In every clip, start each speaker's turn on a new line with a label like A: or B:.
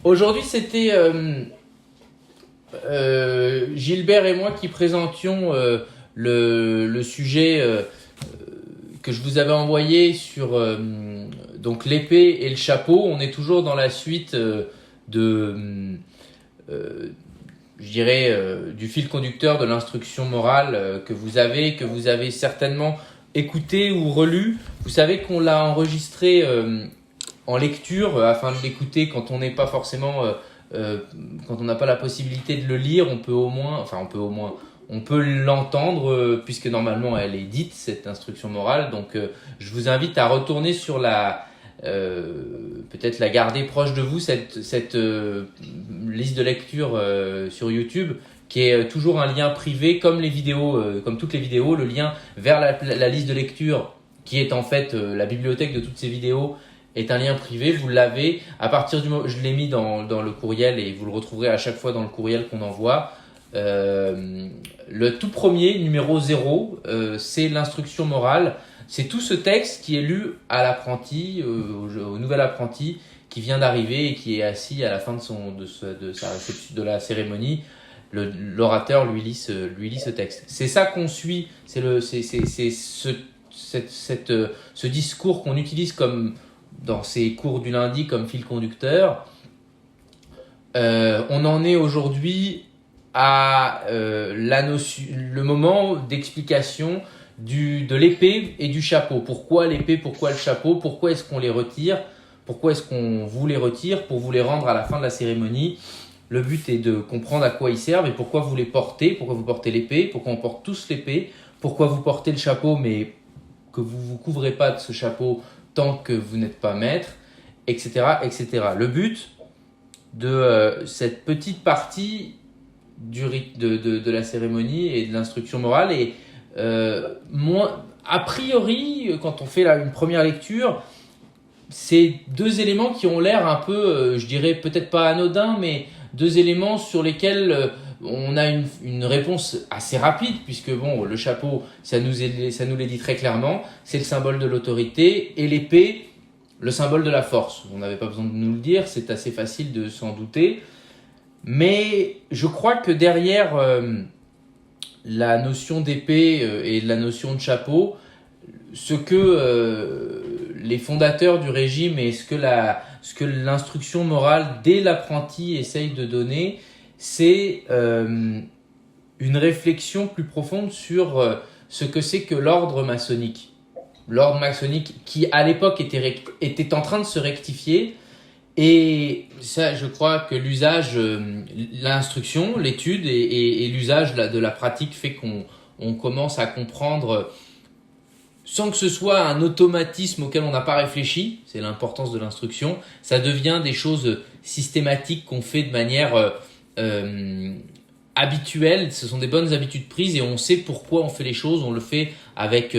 A: Aujourd'hui, c'était Gilbert et moi qui présentions le sujet que je vous avais envoyé sur donc l'épée et le chapeau. On est toujours dans la suite je dirais, du fil conducteur de l'instruction morale que vous avez certainement écouté ou relu. Vous savez qu'on l'a enregistré en lecture afin de l'écouter quand on n'est pas forcément, quand on n'a pas la possibilité de le lire, on peut l'entendre puisque normalement elle est dite, cette instruction morale. Donc je vous invite à retourner sur peut-être la garder proche de vous, cette liste de lecture sur YouTube, qui est toujours un lien privé, comme les vidéos, comme toutes les vidéos. Le lien vers la liste de lecture, qui est en fait la bibliothèque de toutes ces vidéos, est un lien privé. Vous l'avez à partir du moment, je l'ai mis dans le courriel et vous le retrouverez à chaque fois dans le courriel qu'on envoie. Le tout premier, numéro 0, c'est l'instruction morale. C'est tout ce texte qui est lu à l'apprenti, au nouvel apprenti qui vient d'arriver et qui est assis à la fin de la cérémonie. L'orateur lui lit ce texte. C'est ça qu'on suit. C'est ce discours qu'on utilise comme dans ces cours du lundi comme fil conducteur. On en est aujourd'hui à le moment d'explication de l'épée et du chapeau. Pourquoi l'épée, pourquoi le chapeau, pourquoi est-ce qu'on les retire, pourquoi est-ce qu'on vous les retire pour vous les rendre à la fin de la cérémonie. Le but est de comprendre à quoi ils servent et pourquoi vous les portez, pourquoi vous portez l'épée, pourquoi on porte tous l'épée, pourquoi vous portez le chapeau mais que vous ne vous couvrez pas de ce chapeau tant que vous n'êtes pas maître, etc., etc. Le but de cette petite partie du rite de la cérémonie et de l'instruction morale est a priori, quand on fait une première lecture, c'est deux éléments qui ont l'air un peu, je dirais peut-être pas anodins, mais deux éléments sur lesquels on a une réponse assez rapide, puisque bon, le chapeau, ça nous l'est dit très clairement, c'est le symbole de l'autorité, et l'épée, le symbole de la force. On n'avait pas besoin de nous le dire, c'est assez facile de s'en douter. Mais je crois que derrière la notion d'épée et la notion de chapeau, ce que les fondateurs du régime et ce que l'instruction morale dès l'apprenti essaye de donner, c'est une réflexion plus profonde sur ce que c'est que l'ordre maçonnique. L'ordre maçonnique qui, à l'époque, était en train de se rectifier. Et ça, je crois que l'usage, l'instruction, l'étude et l'usage de la pratique fait qu'on commence à comprendre, sans que ce soit un automatisme auquel on n'a pas réfléchi, c'est l'importance de l'instruction, ça devient des choses systématiques qu'on fait de manière habituelle, ce sont des bonnes habitudes prises et on sait pourquoi on fait les choses, on le fait avec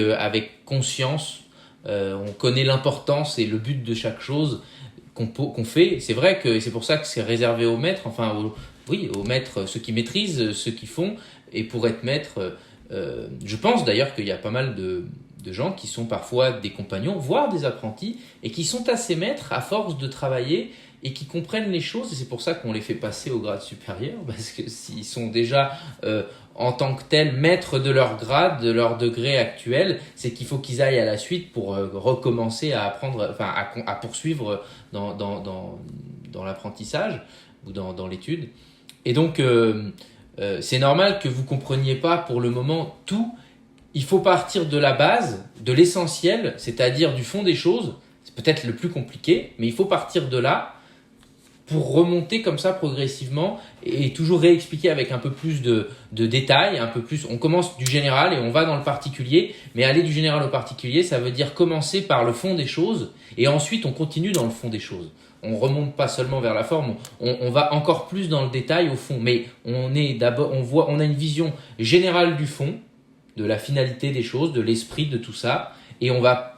A: conscience, on connaît l'importance et le but de chaque chose qu'on fait. C'est vrai que c'est pour ça que c'est réservé aux maîtres, aux maîtres, ceux qui maîtrisent, ceux qui font. Et pour être maître, je pense d'ailleurs qu'il y a pas mal de gens qui sont parfois des compagnons, voire des apprentis, et qui sont assez maîtres à force de travailler et qui comprennent les choses. Et c'est pour ça qu'on les fait passer au grade supérieur, parce que s'ils sont déjà en tant que tels maîtres de leur grade, de leur degré actuel, c'est qu'il faut qu'ils aillent à la suite pour recommencer à apprendre, à poursuivre dans l'apprentissage ou dans l'étude. Et donc, c'est normal que vous compreniez pas pour le moment tout. Il faut partir de la base, de l'essentiel, c'est-à-dire du fond des choses. C'est peut-être le plus compliqué, mais il faut partir de là pour remonter comme ça progressivement et toujours réexpliquer avec un peu plus de détails, un peu plus. On commence du général et on va dans le particulier, mais aller du général au particulier, ça veut dire commencer par le fond des choses et ensuite on continue dans le fond des choses. On remonte pas seulement vers la forme, on va encore plus dans le détail au fond, mais on a une vision générale du fond, de la finalité des choses, de l'esprit de tout ça, et on va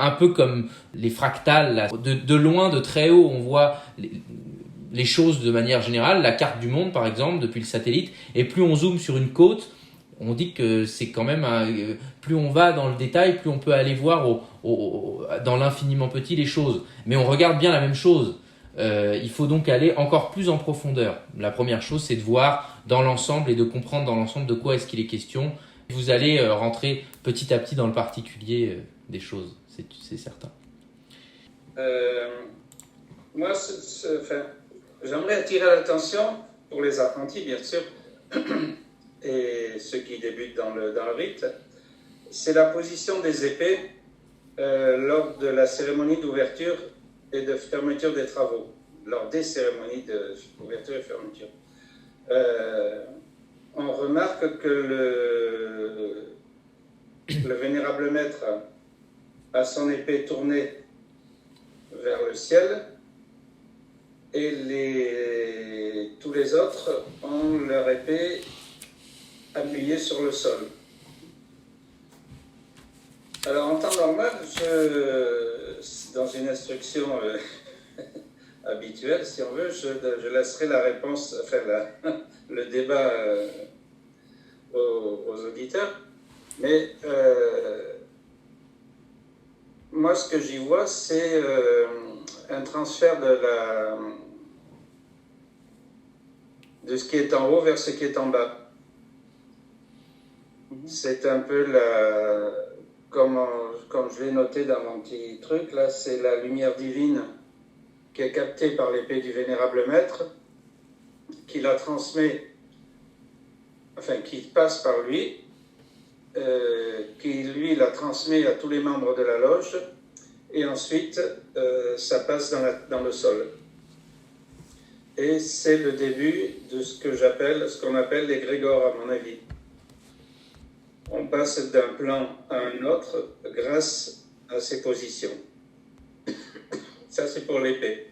A: un peu comme les fractales, là, de loin, de très haut, on voit les choses de manière générale, la carte du monde par exemple, depuis le satellite, et plus on zoome sur une côte, on dit que c'est quand même, plus on va dans le détail, plus on peut aller voir dans l'infiniment petit les choses. Mais on regarde bien la même chose. Il faut donc aller encore plus en profondeur. La première chose, c'est de voir dans l'ensemble et de comprendre dans l'ensemble de quoi est-ce qu'il est question. Vous allez rentrer petit à petit dans le particulier des choses, c'est certain.
B: Moi, j'aimerais attirer l'attention pour les apprentis, bien sûr, et ceux qui débutent dans le rite. C'est la position des épées lors de la cérémonie d'ouverture et de fermeture des travaux, lors des cérémonies d'ouverture et fermeture. On remarque que le vénérable maître a son épée tournée vers le ciel et tous les autres ont leur épée appuyée sur le sol. Alors en temps normal, dans une instruction habituelle, si on veut, je laisserai la réponse, le débat aux auditeurs. Mais moi, ce que j'y vois, c'est un transfert de ce qui est en haut vers ce qui est en bas. C'est un peu comme je l'ai noté dans mon petit truc, là, c'est la lumière divine qui est captée par l'épée du Vénérable Maître, qui la transmet, qui passe par lui, qui lui la transmet à tous les membres de la loge, et ensuite ça passe dans le sol. Et c'est le début de ce qu'on appelle l'égrégore, à mon avis. On passe d'un plan à un autre grâce à ces positions. Ça, c'est pour l'épée.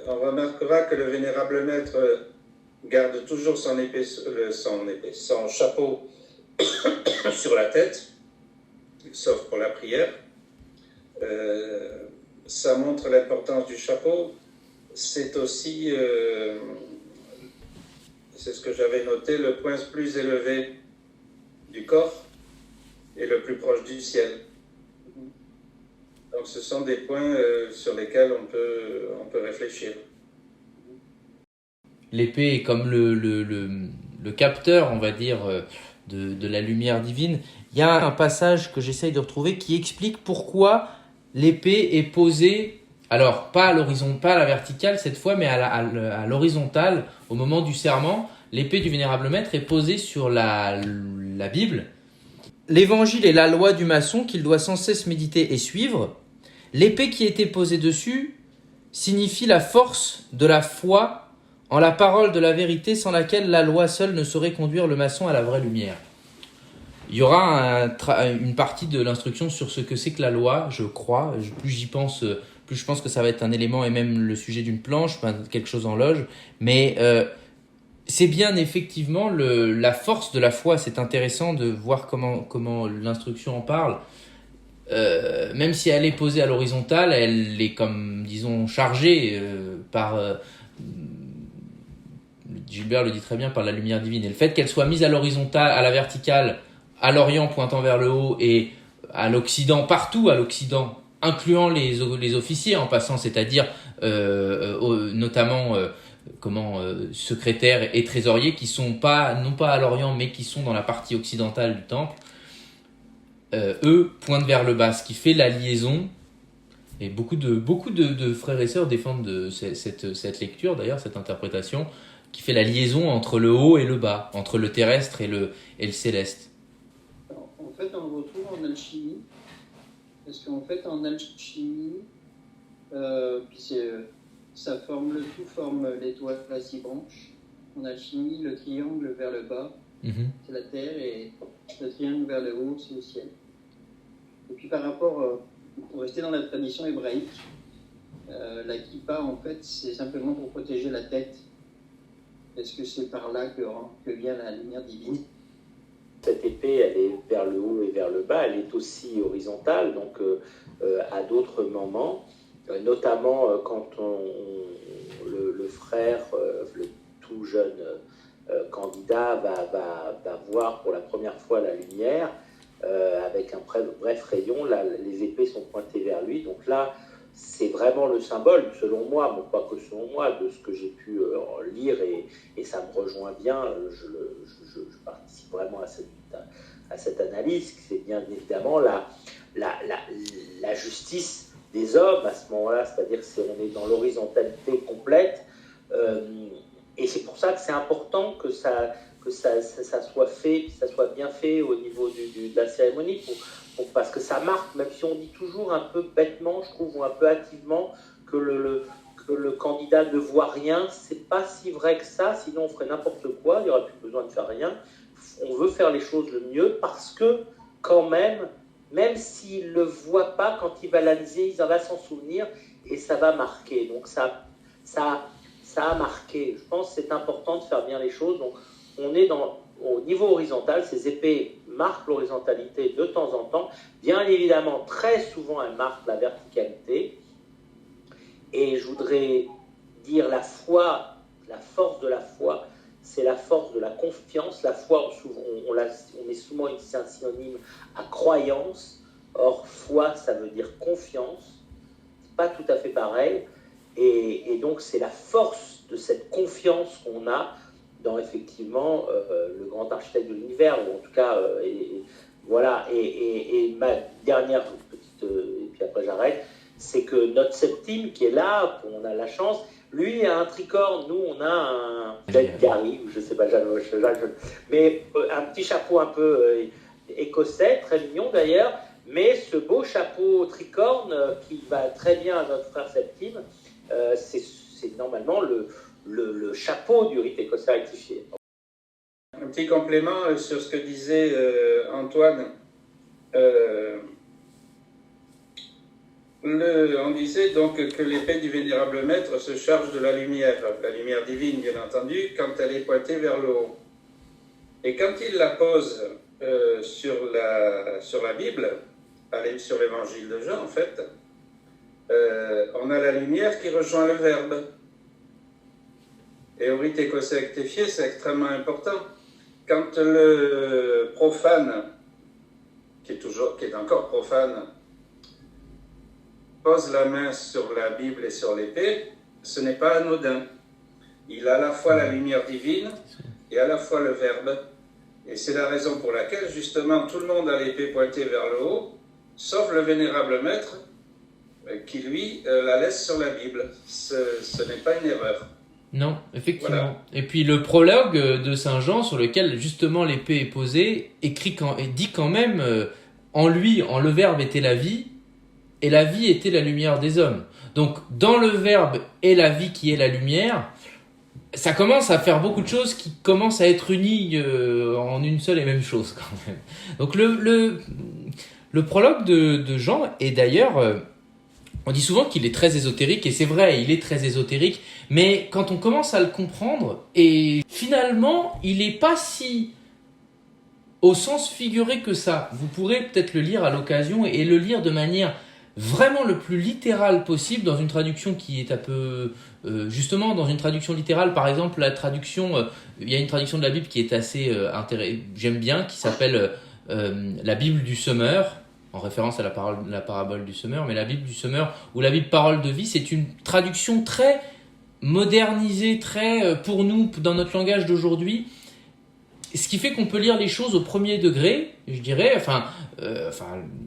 B: On remarquera que le Vénérable Maître garde toujours son chapeau sur la tête, sauf pour la prière. Ça montre l'importance du chapeau. C'est aussi, c'est ce que j'avais noté, le point le plus élevé du corps et le plus proche du ciel. Donc ce sont des points sur lesquels on peut réfléchir.
A: L'épée est comme le capteur, on va dire, de la lumière divine. Il y a un passage que j'essaye de retrouver qui explique pourquoi l'épée est posée, alors pas à l'horizon, pas à la verticale cette fois, mais à l'horizontale au moment du serment. L'épée du Vénérable Maître est posée sur la Bible. L'évangile est la loi du maçon qu'il doit sans cesse méditer et suivre. L'épée qui était posée dessus signifie la force de la foi en la parole de la vérité sans laquelle la loi seule ne saurait conduire le maçon à la vraie lumière. Il y aura une partie de l'instruction sur ce que c'est que la loi, je crois. Plus j'y pense, plus je pense que ça va être un élément et même le sujet d'une planche, quelque chose en loge. Mais c'est bien effectivement la force de la foi. C'est intéressant de voir comment l'instruction en parle. Même si elle est posée à l'horizontale, elle est comme, disons, chargée par... Gilbert le dit très bien, par la lumière divine. Et le fait qu'elle soit mise à l'horizontale, à la verticale, à l'Orient pointant vers le haut et à l'Occident, partout à l'Occident, incluant les officiers en passant, c'est-à-dire notamment secrétaires et trésoriers qui sont non pas à l'Orient mais qui sont dans la partie occidentale du temple, eux pointent vers le bas, ce qui fait la liaison. Et beaucoup de frères et sœurs défendent cette lecture, d'ailleurs, cette interprétation, qui fait la liaison entre le haut et le bas, entre le terrestre et le céleste.
C: En fait, on le retrouve en alchimie, parce qu'en fait, en alchimie, ça forme, le tout forme l'étoile à 6 branches. En alchimie, le triangle vers le bas, c'est la terre, et le triangle vers le haut, c'est le ciel. Et puis par rapport, pour rester dans la tradition hébraïque, la kippa, en fait, c'est simplement pour protéger la tête. Est-ce que c'est par là que vient la lumière divine?
D: Cette épée, elle est vers le haut et vers le bas, elle est aussi horizontale, donc à d'autres moments, notamment quand le frère, le tout jeune candidat va voir pour la première fois la lumière, avec un bref rayon, là, les épées sont pointées vers lui. Donc là, c'est vraiment le symbole, selon moi, mais pas que selon moi, de ce que j'ai pu lire, et ça me rejoint bien. Je participe vraiment à cette analyse. C'est bien évidemment la justice des hommes à ce moment-là, c'est-à-dire qu'on est dans l'horizontalité complète, et c'est pour ça que c'est important que ça soit fait, que ça soit bien fait au niveau de la cérémonie, parce que ça marque, même si on dit toujours un peu bêtement, je trouve, ou un peu hâtivement, que le candidat ne voit rien. C'est pas si vrai que ça, sinon on ferait n'importe quoi, il n'y aurait plus besoin de faire rien. On veut faire les choses le mieux, parce que quand même s'il ne le voit pas, quand il va l'analyser, il va s'en souvenir, et ça va marquer. Donc ça a marqué. Je pense que c'est important de faire bien les choses. Donc on est au niveau horizontal, ces épées marquent l'horizontalité de temps en temps. Bien évidemment, très souvent, elles marquent la verticalité. Et je voudrais dire la foi, la force de la foi, c'est la force de la confiance. La foi, on met souvent un synonyme à croyance. Or, foi, ça veut dire confiance. C'est pas tout à fait pareil. Et donc, c'est la force de cette confiance qu'on a dans, effectivement, le grand architecte de l'univers, ou en tout cas, voilà. Et ma dernière petite, et puis après j'arrête, c'est que notre septime qui est là, on a la chance, lui a un tricorne, nous on a un Gary, je sais pas, mais un petit chapeau un peu écossais, très mignon d'ailleurs, mais ce beau chapeau tricorne qui va très bien à notre frère septime, c'est normalement le chapeau du rite écossais rectifié.
B: Un petit complément sur ce que disait Antoine. On disait donc que l'épée du vénérable maître se charge de la lumière divine, bien entendu, quand elle est pointée vers le haut. Et quand il la pose sur la Bible, sur l'évangile de Jean, en fait, on a la lumière qui rejoint le Verbe. Et au rite écossais rectifié, c'est extrêmement important. Quand le profane, qui est encore profane, pose la main sur la Bible et sur l'épée, ce n'est pas anodin. Il a à la fois la lumière divine et à la fois le Verbe. Et c'est la raison pour laquelle, justement, tout le monde a l'épée pointée vers le haut, sauf le vénérable maître, qui, lui, la laisse sur la Bible. Ce n'est pas une erreur.
A: Non, effectivement.
B: Voilà.
A: Et puis le prologue de Saint Jean, sur lequel justement l'épée est posée, dit quand même, en lui, le Verbe était la vie, et la vie était la lumière des hommes. Donc dans le Verbe et la vie qui est la lumière, ça commence à faire beaucoup de choses qui commencent à être unies en une seule et même chose quand même. Donc le prologue de Jean est d'ailleurs... on dit souvent qu'il est très ésotérique, et c'est vrai, il est très ésotérique, mais quand on commence à le comprendre, et finalement, il n'est pas si au sens figuré que ça. Vous pourrez peut-être le lire à l'occasion, et le lire de manière vraiment le plus littérale possible, dans une traduction qui est un peu... justement, dans une traduction littérale, par exemple, la traduction... il y a une traduction de la Bible qui est assez j'aime bien, qui s'appelle la Bible du semeur, en référence à la parabole du semeur, mais la Bible du semeur, ou la Bible parole de vie, c'est une traduction très modernisée, très pour nous, dans notre langage d'aujourd'hui, ce qui fait qu'on peut lire les choses au premier degré, je dirais,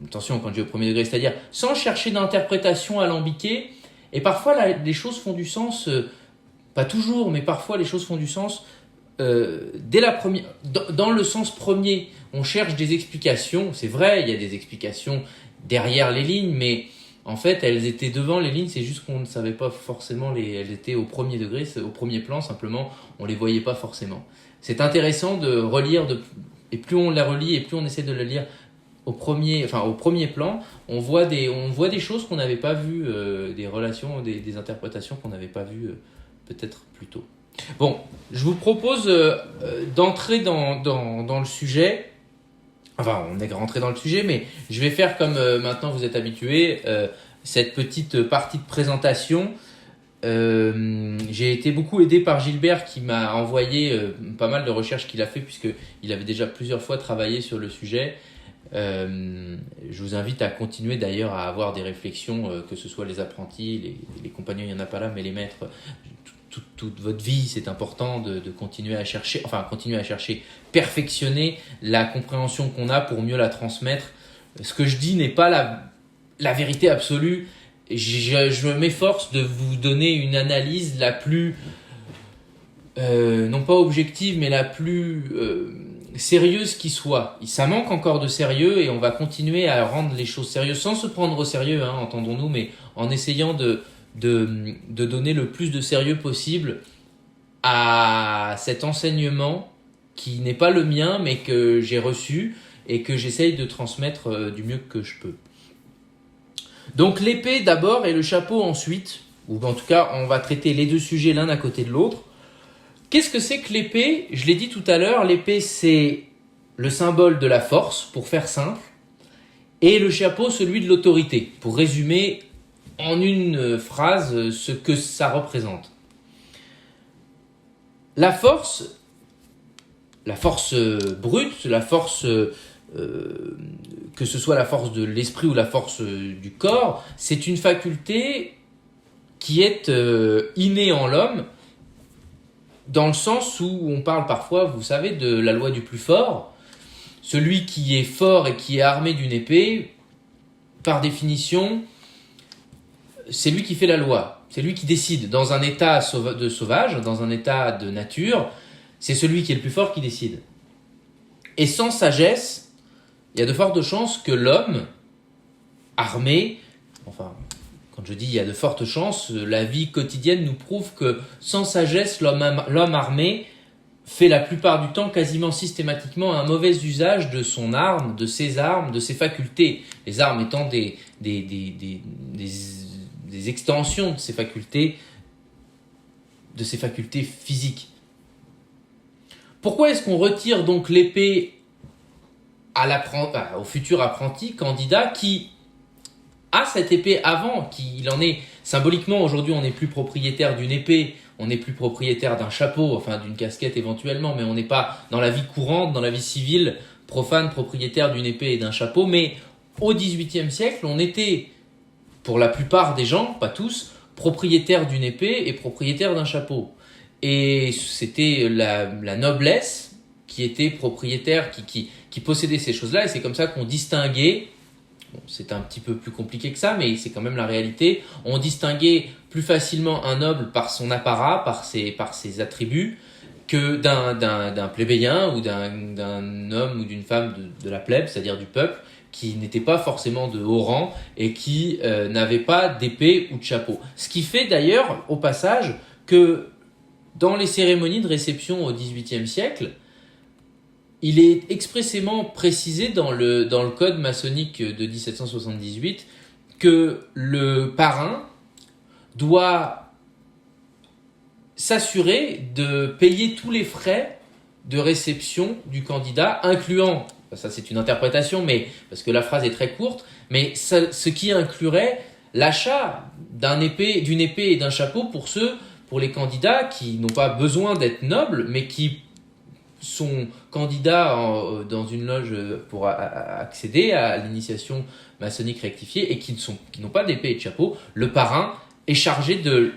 A: attention quand je dis au premier degré, c'est-à-dire sans chercher d'interprétation alambiquée, et parfois les choses font du sens, pas toujours, mais parfois les choses font du sens dès la première, dans le sens premier. On cherche des explications, c'est vrai, il y a des explications derrière les lignes, mais en fait elles étaient devant les lignes, c'est juste qu'on ne savait pas forcément, elles étaient au premier degré, au premier plan, simplement on les voyait pas forcément. C'est intéressant de relire, et plus on la relit et plus on essaie de la lire au premier plan, on voit des choses qu'on n'avait pas vues, des relations, des interprétations qu'on n'avait pas vues peut-être plus tôt. Bon, je vous propose d'entrer dans le sujet. Enfin, on est rentré dans le sujet, mais je vais faire comme maintenant vous êtes habitués, cette petite partie de présentation. J'ai été beaucoup aidé par Gilbert qui m'a envoyé pas mal de recherches qu'il a fait, puisqu'il avait déjà plusieurs fois travaillé sur le sujet. Je vous invite à continuer d'ailleurs à avoir des réflexions, que ce soit les apprentis, les compagnons, il n'y en a pas là, mais les maîtres, toute votre vie, c'est important de continuer à chercher, perfectionner la compréhension qu'on a pour mieux la transmettre. Ce que je dis n'est pas la vérité absolue. Je m'efforce de vous donner une analyse la plus, non pas objective, mais la plus sérieuse qui soit. Ça manque encore de sérieux et on va continuer à rendre les choses sérieuses sans se prendre au sérieux, entendons-nous, mais en essayant de donner le plus de sérieux possible à cet enseignement qui n'est pas le mien, mais que j'ai reçu et que j'essaye de transmettre du mieux que je peux. Donc l'épée d'abord et le chapeau ensuite, ou en tout cas on va traiter les deux sujets l'un à côté de l'autre. Qu'est-ce que c'est que l'épée ? Je l'ai dit tout à l'heure, l'épée c'est le symbole de la force, pour faire simple, et le chapeau celui de l'autorité, pour résumer en une phrase ce que ça représente. La force brute, la force, que ce soit la force de l'esprit ou la force du corps, c'est une faculté qui est innée en l'homme, dans le sens où on parle parfois, vous savez, de la loi du plus fort. Celui qui est fort et qui est armé d'une épée, par définition, c'est lui qui fait la loi. C'est lui qui décide. Dans un état de sauvage, dans un état de nature, c'est celui qui est le plus fort qui décide. Et sans sagesse, il y a de fortes chances que l'homme armé, quand je dis il y a de fortes chances, la vie quotidienne nous prouve que sans sagesse, l'homme armé fait la plupart du temps, quasiment systématiquement, un mauvais usage de son arme, de ses facultés. Les armes étant des extensions de ses facultés physiques. Pourquoi est-ce qu'on retire donc l'épée au futur apprenti candidat qui a cette épée avant, qu'il en est symboliquement aujourd'hui, on n'est plus propriétaire d'une épée, on n'est plus propriétaire d'un chapeau, d'une casquette éventuellement, mais on n'est pas dans la vie courante, dans la vie civile profane propriétaire d'une épée et d'un chapeau. Mais au XVIIIe siècle, on était, pour la plupart des gens, pas tous, propriétaire d'une épée et propriétaire d'un chapeau. Et c'était la noblesse qui était propriétaire, qui possédait ces choses-là, et c'est comme ça qu'on distinguait. C'est un petit peu plus compliqué que ça, mais c'est quand même la réalité. On distinguait plus facilement un noble par son apparat, par ses attributs, que d'un plébéien ou d'un homme ou d'une femme de la plèbe, c'est-à-dire du peuple, qui n'était pas forcément de haut rang et qui n'avait pas d'épée ou de chapeau. Ce qui fait d'ailleurs, au passage, que dans les cérémonies de réception au XVIIIe siècle, il est expressément précisé dans le code maçonnique de 1778 que le parrain doit s'assurer de payer tous les frais de réception du candidat, incluant, ça c'est une interprétation, mais parce que la phrase est très courte, mais ce qui inclurait l'achat d'une épée et d'un chapeau pour les candidats qui n'ont pas besoin d'être nobles, mais qui sont candidats dans une loge pour accéder à l'initiation maçonnique rectifiée et qui n'ont pas d'épée et de chapeau. Le parrain est chargé de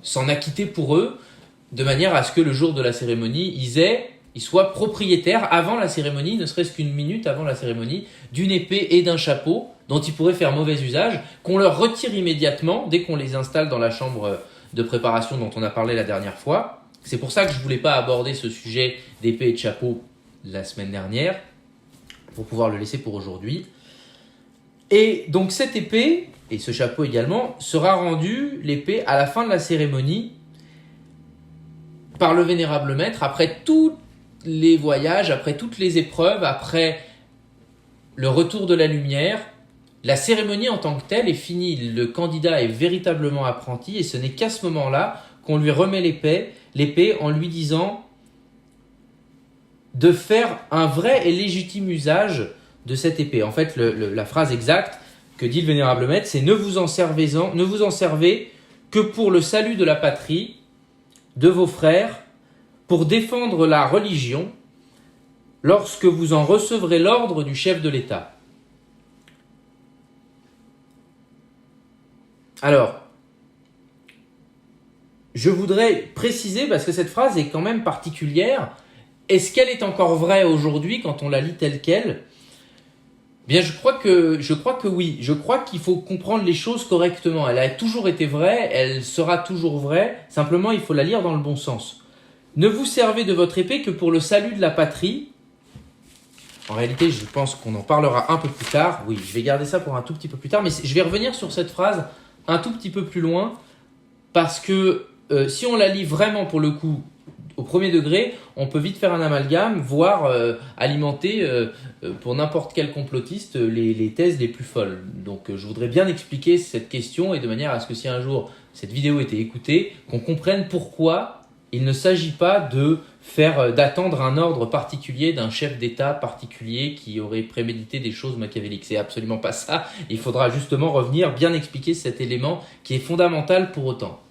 A: s'en acquitter pour eux, de manière à ce que le jour de la cérémonie, ils soient propriétaires avant la cérémonie, ne serait-ce qu'une minute avant la cérémonie, d'une épée et d'un chapeau dont ils pourraient faire mauvais usage, qu'on leur retire immédiatement dès qu'on les installe dans la chambre de préparation dont on a parlé la dernière fois. C'est pour ça que je ne voulais pas aborder ce sujet d'épée et de chapeau la semaine dernière, pour pouvoir le laisser pour aujourd'hui. Et donc cette épée, et ce chapeau également, sera rendu, l'épée, à la fin de la cérémonie, par le vénérable maître, après tous les voyages, après toutes les épreuves, après le retour de la lumière. La cérémonie en tant que telle est finie, le candidat est véritablement apprenti, et ce n'est qu'à ce moment-là qu'on lui remet l'épée en lui disant de faire un vrai et légitime usage de cette épée. En fait, la phrase exacte que dit le vénérable maître, c'est ne vous en servez que pour le salut de la patrie, de vos frères, pour défendre la religion lorsque vous en recevrez l'ordre du chef de l'État. Alors, je voudrais préciser, parce que cette phrase est quand même particulière, est-ce qu'elle est encore vraie aujourd'hui quand on la lit telle qu'elle ? Bien, je crois que oui. Je crois qu'il faut comprendre les choses correctement. Elle a toujours été vraie, elle sera toujours vraie. Simplement, il faut la lire dans le bon sens. Ne vous servez de votre épée que pour le salut de la patrie. En réalité, je pense qu'on en parlera un peu plus tard. Oui, je vais garder ça pour un tout petit peu plus tard. Mais je vais revenir sur cette phrase un tout petit peu plus loin. Parce que si on la lit vraiment pour le coup au premier degré, on peut vite faire un amalgame, voire alimenter pour n'importe quel complotiste les thèses les plus folles. Donc je voudrais bien expliquer cette question et de manière à ce que si un jour cette vidéo était écoutée, qu'on comprenne pourquoi il ne s'agit pas d'attendre un ordre particulier d'un chef d'État particulier qui aurait prémédité des choses machiavéliques. C'est absolument pas ça. Il faudra justement revenir, bien expliquer cet élément qui est fondamental pour autant.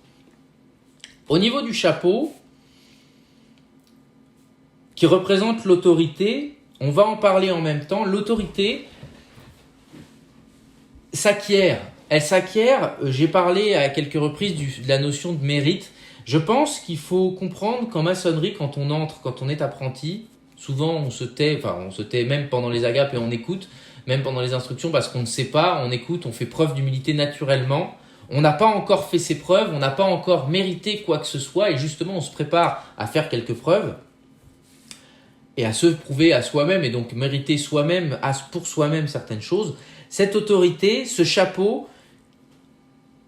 A: Au niveau du chapeau, qui représente l'autorité, on va en parler en même temps. L'autorité s'acquiert. Elle s'acquiert, j'ai parlé à quelques reprises de la notion de mérite. Je pense qu'il faut comprendre qu'en maçonnerie, quand on entre, quand on est apprenti, souvent on se tait même pendant les agapes et on écoute, même pendant les instructions parce qu'on ne sait pas, on écoute, on fait preuve d'humilité naturellement. On n'a pas encore fait ses preuves, on n'a pas encore mérité quoi que ce soit et justement on se prépare à faire quelques preuves et à se prouver à soi-même et donc mériter soi-même, pour soi-même certaines choses. Cette autorité, ce chapeau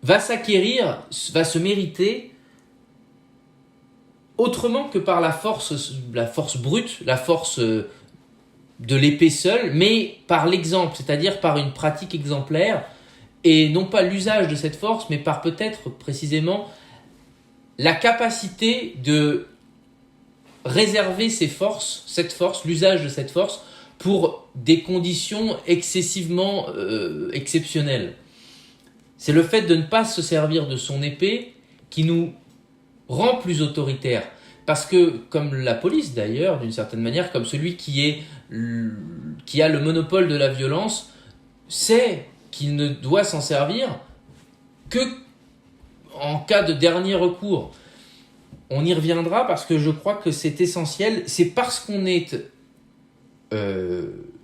A: va s'acquérir, va se mériter autrement que par la force brute, la force de l'épée seule, mais par l'exemple, c'est-à-dire par une pratique exemplaire, et non pas l'usage de cette force, mais par peut-être précisément la capacité de réserver cette force, l'usage de cette force, pour des conditions excessivement exceptionnelles. C'est le fait de ne pas se servir de son épée qui nous rend plus autoritaires. Parce que, comme la police d'ailleurs, d'une certaine manière, comme celui qui a le monopole de la violence, sait qu'il ne doit s'en servir que en cas de dernier recours. On y reviendra parce que je crois que c'est essentiel. C'est parce qu'on est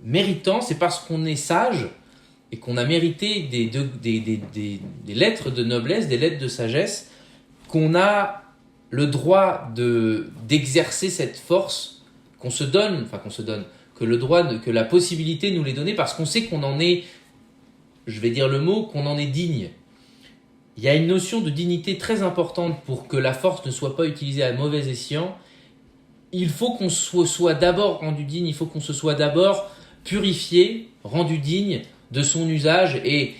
A: méritant, c'est parce qu'on est sage et qu'on a mérité des lettres de noblesse, des lettres de sagesse, qu'on a le droit d'exercer cette force que la possibilité nous l'est donnée parce qu'on sait qu'on en est, je vais dire le mot, qu'on en est digne. Il y a une notion de dignité très importante pour que la force ne soit pas utilisée à mauvais escient. Il faut qu'on soit d'abord rendu digne, il faut qu'on se soit d'abord purifié, rendu digne de son usage et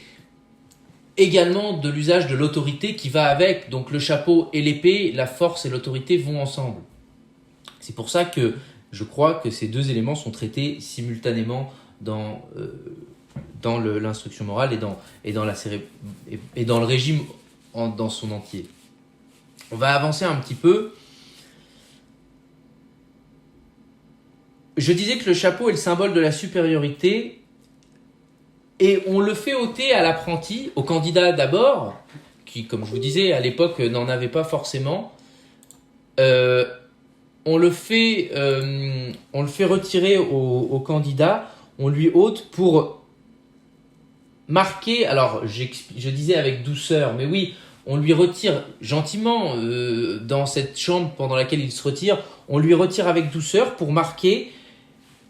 A: également de l'usage de l'autorité qui va avec. Donc le chapeau et l'épée, la force et l'autorité vont ensemble. C'est pour ça que je crois que ces deux éléments sont traités simultanément dans l'instruction morale et dans le régime dans son entier. On va avancer un petit peu. Je disais que le chapeau est le symbole de la supériorité et on le fait ôter à l'apprenti, au candidat d'abord, qui, comme je vous disais, à l'époque n'en avait pas forcément. On le fait retirer au candidat, on lui ôte pour marquer, alors je disais avec douceur, mais oui, on lui retire gentiment dans cette chambre pendant laquelle il se retire, on lui retire avec douceur pour marquer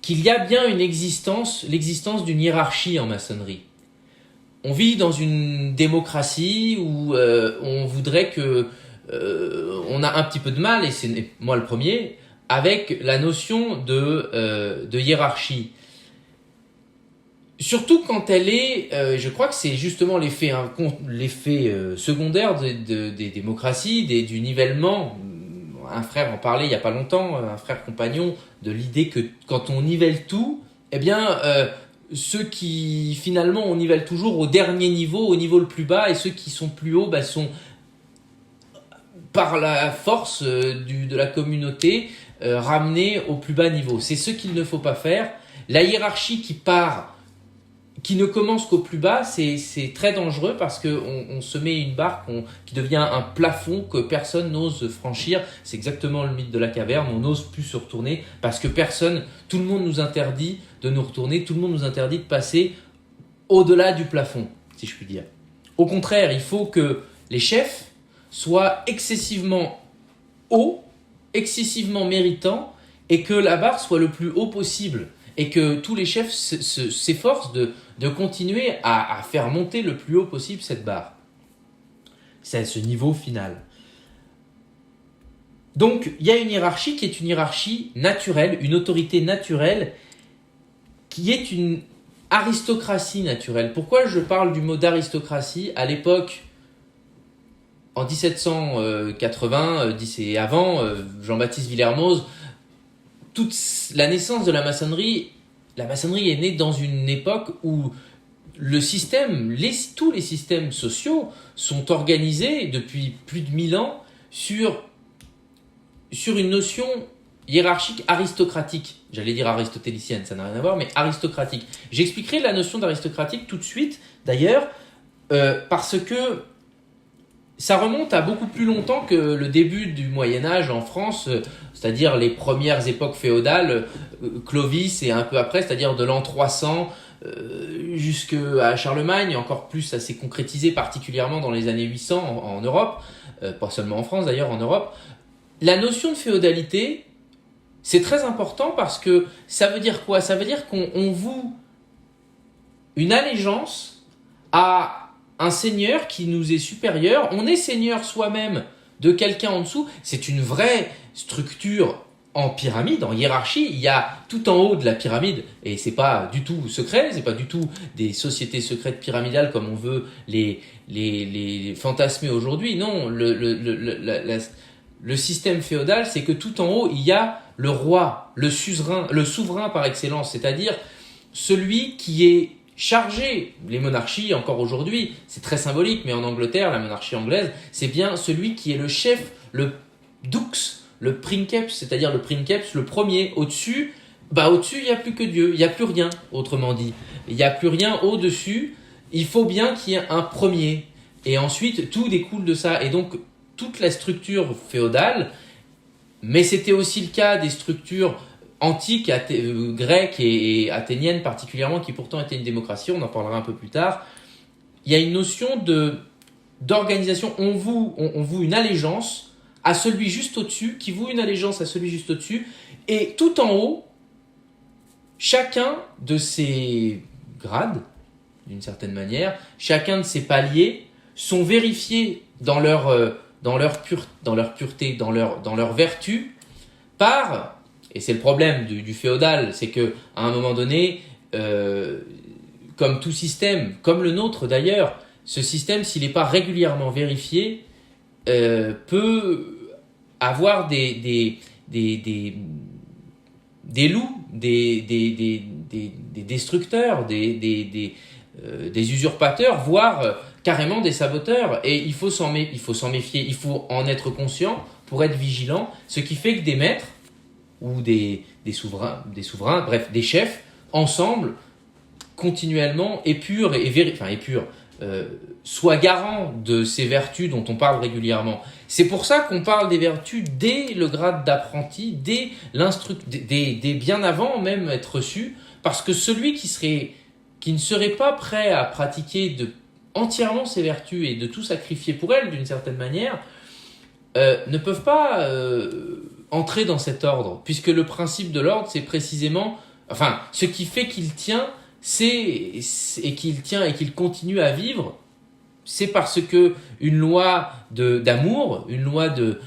A: qu'il y a bien l'existence d'une hiérarchie en maçonnerie. On vit dans une démocratie où on voudrait on a un petit peu de mal, et c'est moi le premier, avec la notion de hiérarchie. Surtout quand elle est, je crois que c'est justement l'effet secondaire des démocraties, du nivellement. Un frère en parlait il n'y a pas longtemps, un frère compagnon, de l'idée que quand on nivelle tout, eh bien, ceux qui finalement on nivelle toujours au dernier niveau, au niveau le plus bas, et ceux qui sont plus hauts sont par la force de la communauté ramener au plus bas niveau. C'est ce qu'il ne faut pas faire. La hiérarchie qui ne commence qu'au plus bas, c'est très dangereux parce qu'on se met une barre qui devient un plafond que personne n'ose franchir. C'est exactement le mythe de la caverne. On n'ose plus se retourner parce que tout le monde nous interdit de nous retourner, tout le monde nous interdit de passer au-delà du plafond, si je puis dire. Au contraire, il faut que les chefs soient excessivement hauts, excessivement méritants et que la barre soit le plus haut possible. Et que tous les chefs s'efforcent de continuer à faire monter le plus haut possible cette barre. C'est ce niveau final. Donc, il y a une hiérarchie qui est une hiérarchie naturelle, une autorité naturelle, qui est une aristocratie naturelle. Pourquoi je parle du mot d'aristocratie ? À l'époque, en 1780, et avant, Jean-Baptiste Villermoz, toute la naissance de la maçonnerie est née dans une époque où tous les systèmes sociaux sont organisés depuis plus de 1000 ans sur une notion hiérarchique aristocratique. J'allais dire aristotélicienne, ça n'a rien à voir, mais aristocratique. J'expliquerai la notion d'aristocratique tout de suite, d'ailleurs, parce que ça remonte à beaucoup plus longtemps que le début du Moyen-Âge en France, c'est-à-dire les premières époques féodales, Clovis et un peu après, c'est-à-dire de l'an 300 jusqu'à Charlemagne, encore plus ça s'est concrétisé particulièrement dans les années 800 en Europe, pas seulement en France d'ailleurs, en Europe. La notion de féodalité, c'est très important parce que ça veut dire quoi ? Ça veut dire qu'on voue une allégeance à un seigneur qui nous est supérieur. On est seigneur soi-même de quelqu'un en dessous. C'est une vraie structure en pyramide, en hiérarchie. Il y a tout en haut de la pyramide, et c'est pas du tout secret, c'est pas du tout des sociétés secrètes pyramidales comme on veut les fantasmer aujourd'hui. Non, le système féodal, c'est que tout en haut, il y a le roi, le souverain par excellence, c'est-à-dire celui qui est chargé. Les monarchies, encore aujourd'hui, c'est très symbolique, mais en Angleterre, la monarchie anglaise, c'est bien celui qui est le chef, le dux, le princeps, c'est-à-dire le princeps, le premier. Au-dessus, il n'y a plus que Dieu, il n'y a plus rien, autrement dit. Il n'y a plus rien au-dessus, il faut bien qu'il y ait un premier. Et ensuite, tout découle de ça. Et donc, toute la structure féodale, mais c'était aussi le cas des structures antiques, grecques et athéniennes particulièrement, qui pourtant étaient une démocratie, on en parlera un peu plus tard. Il y a une notion d'organisation, on voue une allégeance à celui juste au-dessus, qui voue une allégeance à celui juste au-dessus, et tout en haut, chacun de ces grades, d'une certaine manière, chacun de ces paliers sont vérifiés dans leur pureté, dans leur vertu, par... Et c'est le problème du féodal, c'est qu'à un moment donné, comme tout système, comme le nôtre d'ailleurs, ce système, s'il n'est pas régulièrement vérifié, peut avoir des loups, des destructeurs, des usurpateurs, voire carrément des saboteurs. Et il faut s'en méfier, il faut en être conscient pour être vigilant, ce qui fait que des maîtres, ou des souverains, bref, des chefs, ensemble, continuellement, soient garants de ces vertus dont on parle régulièrement. C'est pour ça qu'on parle des vertus dès le grade d'apprenti, dès bien avant même être reçu, parce que celui qui ne serait pas prêt à pratiquer entièrement ces vertus et de tout sacrifier pour elles, d'une certaine manière, ne peuvent pas entrer dans cet ordre, puisque le principe de l'ordre, c'est précisément, ce qui fait qu'il tient, et qu'il continue à vivre, c'est parce que une loi d'amour, une loi de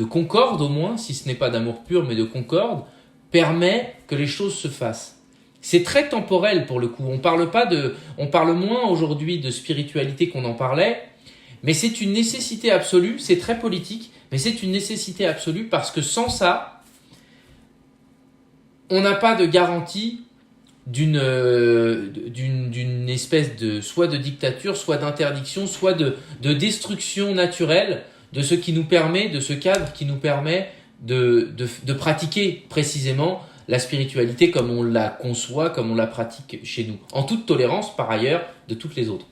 A: concorde au moins, si ce n'est pas d'amour pur, mais de concorde, permet que les choses se fassent. C'est très temporel pour le coup. On parle moins aujourd'hui de spiritualité qu'on en parlait, mais c'est une nécessité absolue, c'est très politique, mais c'est une nécessité absolue parce que sans ça, on n'a pas de garantie d'une espèce soit de dictature, soit d'interdiction, soit de destruction naturelle de ce cadre qui nous permet de pratiquer précisément la spiritualité comme on la conçoit, comme on la pratique chez nous, en toute tolérance par ailleurs de toutes les autres.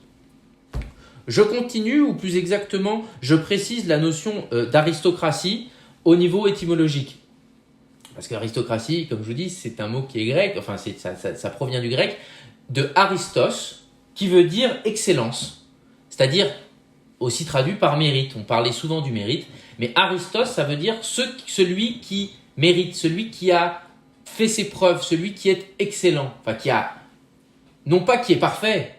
A: Je continue, ou plus exactement, je précise la notion d'aristocratie au niveau étymologique. Parce qu'aristocratie, comme je vous dis, c'est un mot qui est grec, enfin ça provient du grec, de aristos, qui veut dire excellence, c'est-à-dire aussi traduit par mérite. On parlait souvent du mérite, mais aristos, ça veut dire celui qui mérite, celui qui a fait ses preuves, celui qui est excellent, enfin non pas qui est parfait,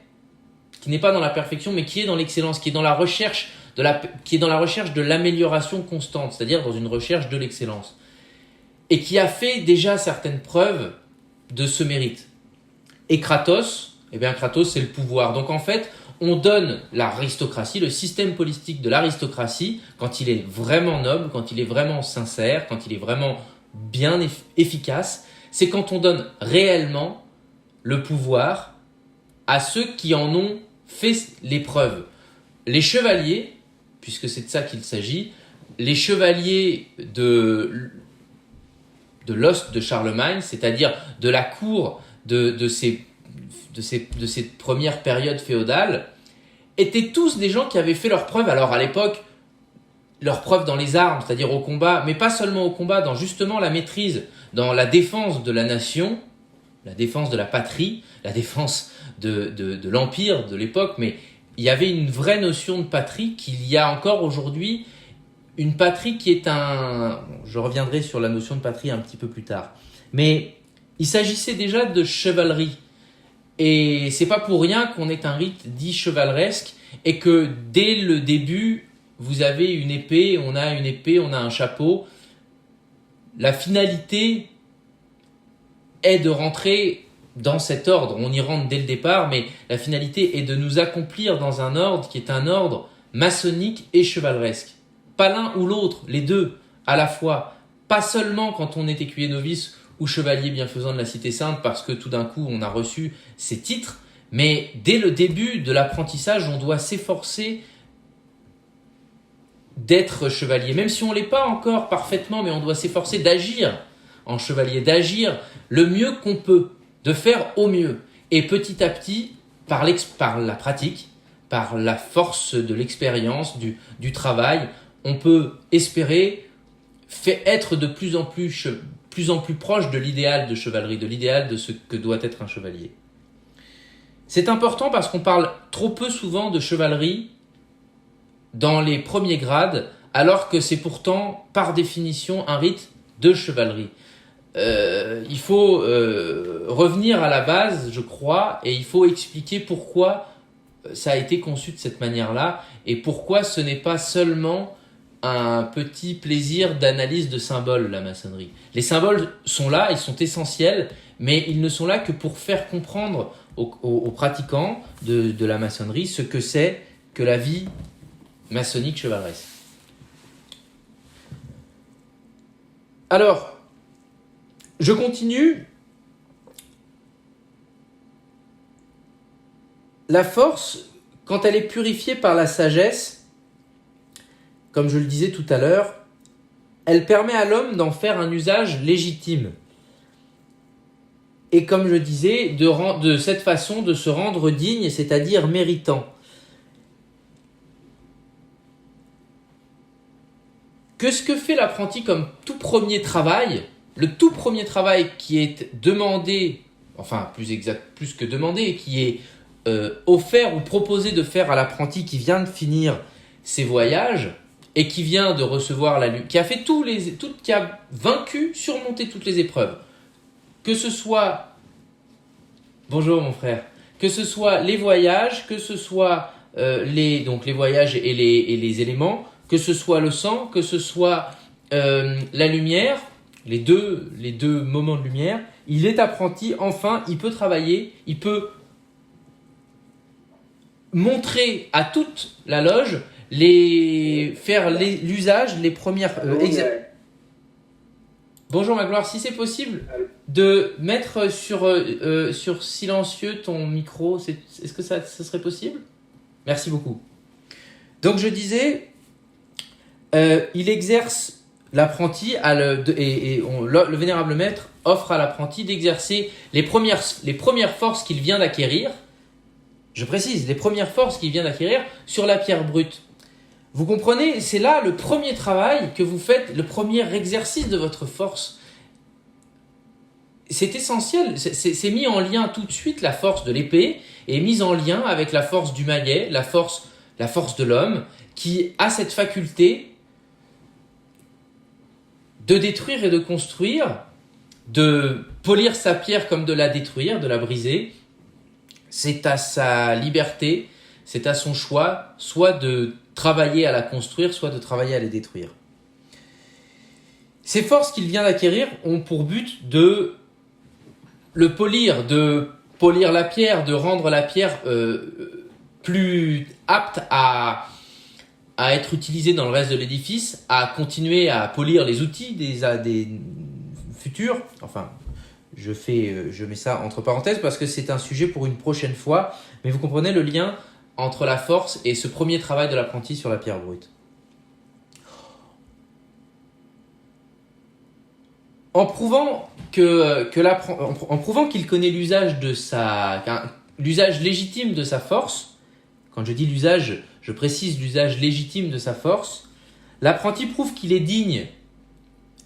A: qui n'est pas dans la perfection, mais qui est dans l'excellence, qui est dans la recherche de l'amélioration constante, c'est-à-dire dans une recherche de l'excellence, et qui a fait déjà certaines preuves de ce mérite. Et Kratos, Kratos c'est le pouvoir. Donc en fait, on donne l'aristocratie, le système politique de l'aristocratie, quand il est vraiment noble, quand il est vraiment sincère, quand il est vraiment bien efficace, c'est quand on donne réellement le pouvoir à ceux qui en ont fait les preuves. Les chevaliers, puisque c'est de ça qu'il s'agit, les chevaliers de l'ost de Charlemagne, c'est-à-dire de la cour de ces premières périodes féodales, étaient tous des gens qui avaient fait leurs preuves. Alors à l'époque, leurs preuves dans les armes, c'est-à-dire au combat, mais pas seulement au combat, dans justement la maîtrise, dans la défense de la nation, la défense de la patrie, la défense de l'empire de l'époque, mais il y avait une vraie notion de patrie qu'il y a encore aujourd'hui, une patrie qui est je reviendrai sur la notion de patrie un petit peu plus tard, mais il s'agissait déjà de chevalerie, et c'est pas pour rien qu'on ait un rite dit chevaleresque, et que dès le début, vous avez une épée, on a un chapeau. La finalité est de rentrer dans cet ordre. On y rentre dès le départ, mais la finalité est de nous accomplir dans un ordre qui est un ordre maçonnique et chevaleresque. Pas l'un ou l'autre, les deux à la fois. Pas seulement quand on est écuyer novice ou chevalier bienfaisant de la Cité Sainte, parce que tout d'un coup on a reçu ces titres, mais dès le début de l'apprentissage, on doit s'efforcer d'être chevalier, même si on ne l'est pas encore parfaitement, mais on doit s'efforcer d'agir en chevalier, d'agir le mieux qu'on peut, de faire au mieux. Et petit à petit, par la pratique, par la force de l'expérience, du travail, on peut espérer être de plus en plus proche de l'idéal de chevalerie, de l'idéal de ce que doit être un chevalier. C'est important parce qu'on parle trop peu souvent de chevalerie dans les premiers grades, alors que c'est pourtant, par définition, un rite de chevalerie. Il faut revenir à la base, je crois, et il faut expliquer pourquoi ça a été conçu de cette manière-là, et pourquoi ce n'est pas seulement un petit plaisir d'analyse de symboles, la maçonnerie. Les symboles sont là, ils sont essentiels, mais ils ne sont là que pour faire comprendre aux pratiquants de la maçonnerie ce que c'est que la vie maçonnique chevaleresque. Alors, je continue. La force, quand elle est purifiée par la sagesse, comme je le disais tout à l'heure, elle permet à l'homme d'en faire un usage légitime. Et comme je disais, de cette façon de se rendre digne, c'est-à-dire méritant. Que ce que fait l'apprenti comme tout premier travail, le tout premier travail qui est demandé, enfin plus que demandé, qui est offert ou proposé de faire à l'apprenti qui vient de finir ses voyages et qui vient de recevoir qui a fait qui a vaincu, surmonté toutes les épreuves, que ce soit, bonjour mon frère, que ce soit les voyages, que ce soit les voyages et les éléments, que ce soit le sang, que ce soit la lumière, les deux moments de lumière, il est apprenti, enfin, il peut travailler, il peut montrer à toute la loge, faire l'usage, les premières... Bonjour ma gloire, si c'est possible de mettre sur silencieux ton micro, est-ce que ça serait possible ? Merci beaucoup. Donc je disais, il exerce l'apprenti le vénérable maître offre à l'apprenti d'exercer les premières forces qu'il vient d'acquérir. Je précise, les premières forces qu'il vient d'acquérir sur la pierre brute. Vous comprenez, c'est là le premier travail que vous faites, le premier exercice de votre force. C'est essentiel, c'est mis en lien tout de suite, la force de l'épée est mise en lien avec la force du maillet, la force de l'homme, qui a cette faculté de détruire et de construire, de polir sa pierre comme de la détruire, de la briser. C'est à sa liberté, c'est à son choix, soit de travailler à la construire, soit de travailler à la détruire. Ces forces qu'il vient d'acquérir ont pour but de le polir, de polir la pierre, de rendre la pierre plus apte à être utilisée dans le reste de l'édifice, à continuer à polir les outils des futurs. Enfin, je mets ça entre parenthèses parce que c'est un sujet pour une prochaine fois, mais vous comprenez le lien entre la force et ce premier travail de l'apprenti sur la pierre brute. En prouvant qu'il connaît l'usage légitime de sa force, quand je dis l'usage, je précise l'usage légitime de sa force, l'apprenti prouve qu'il est digne,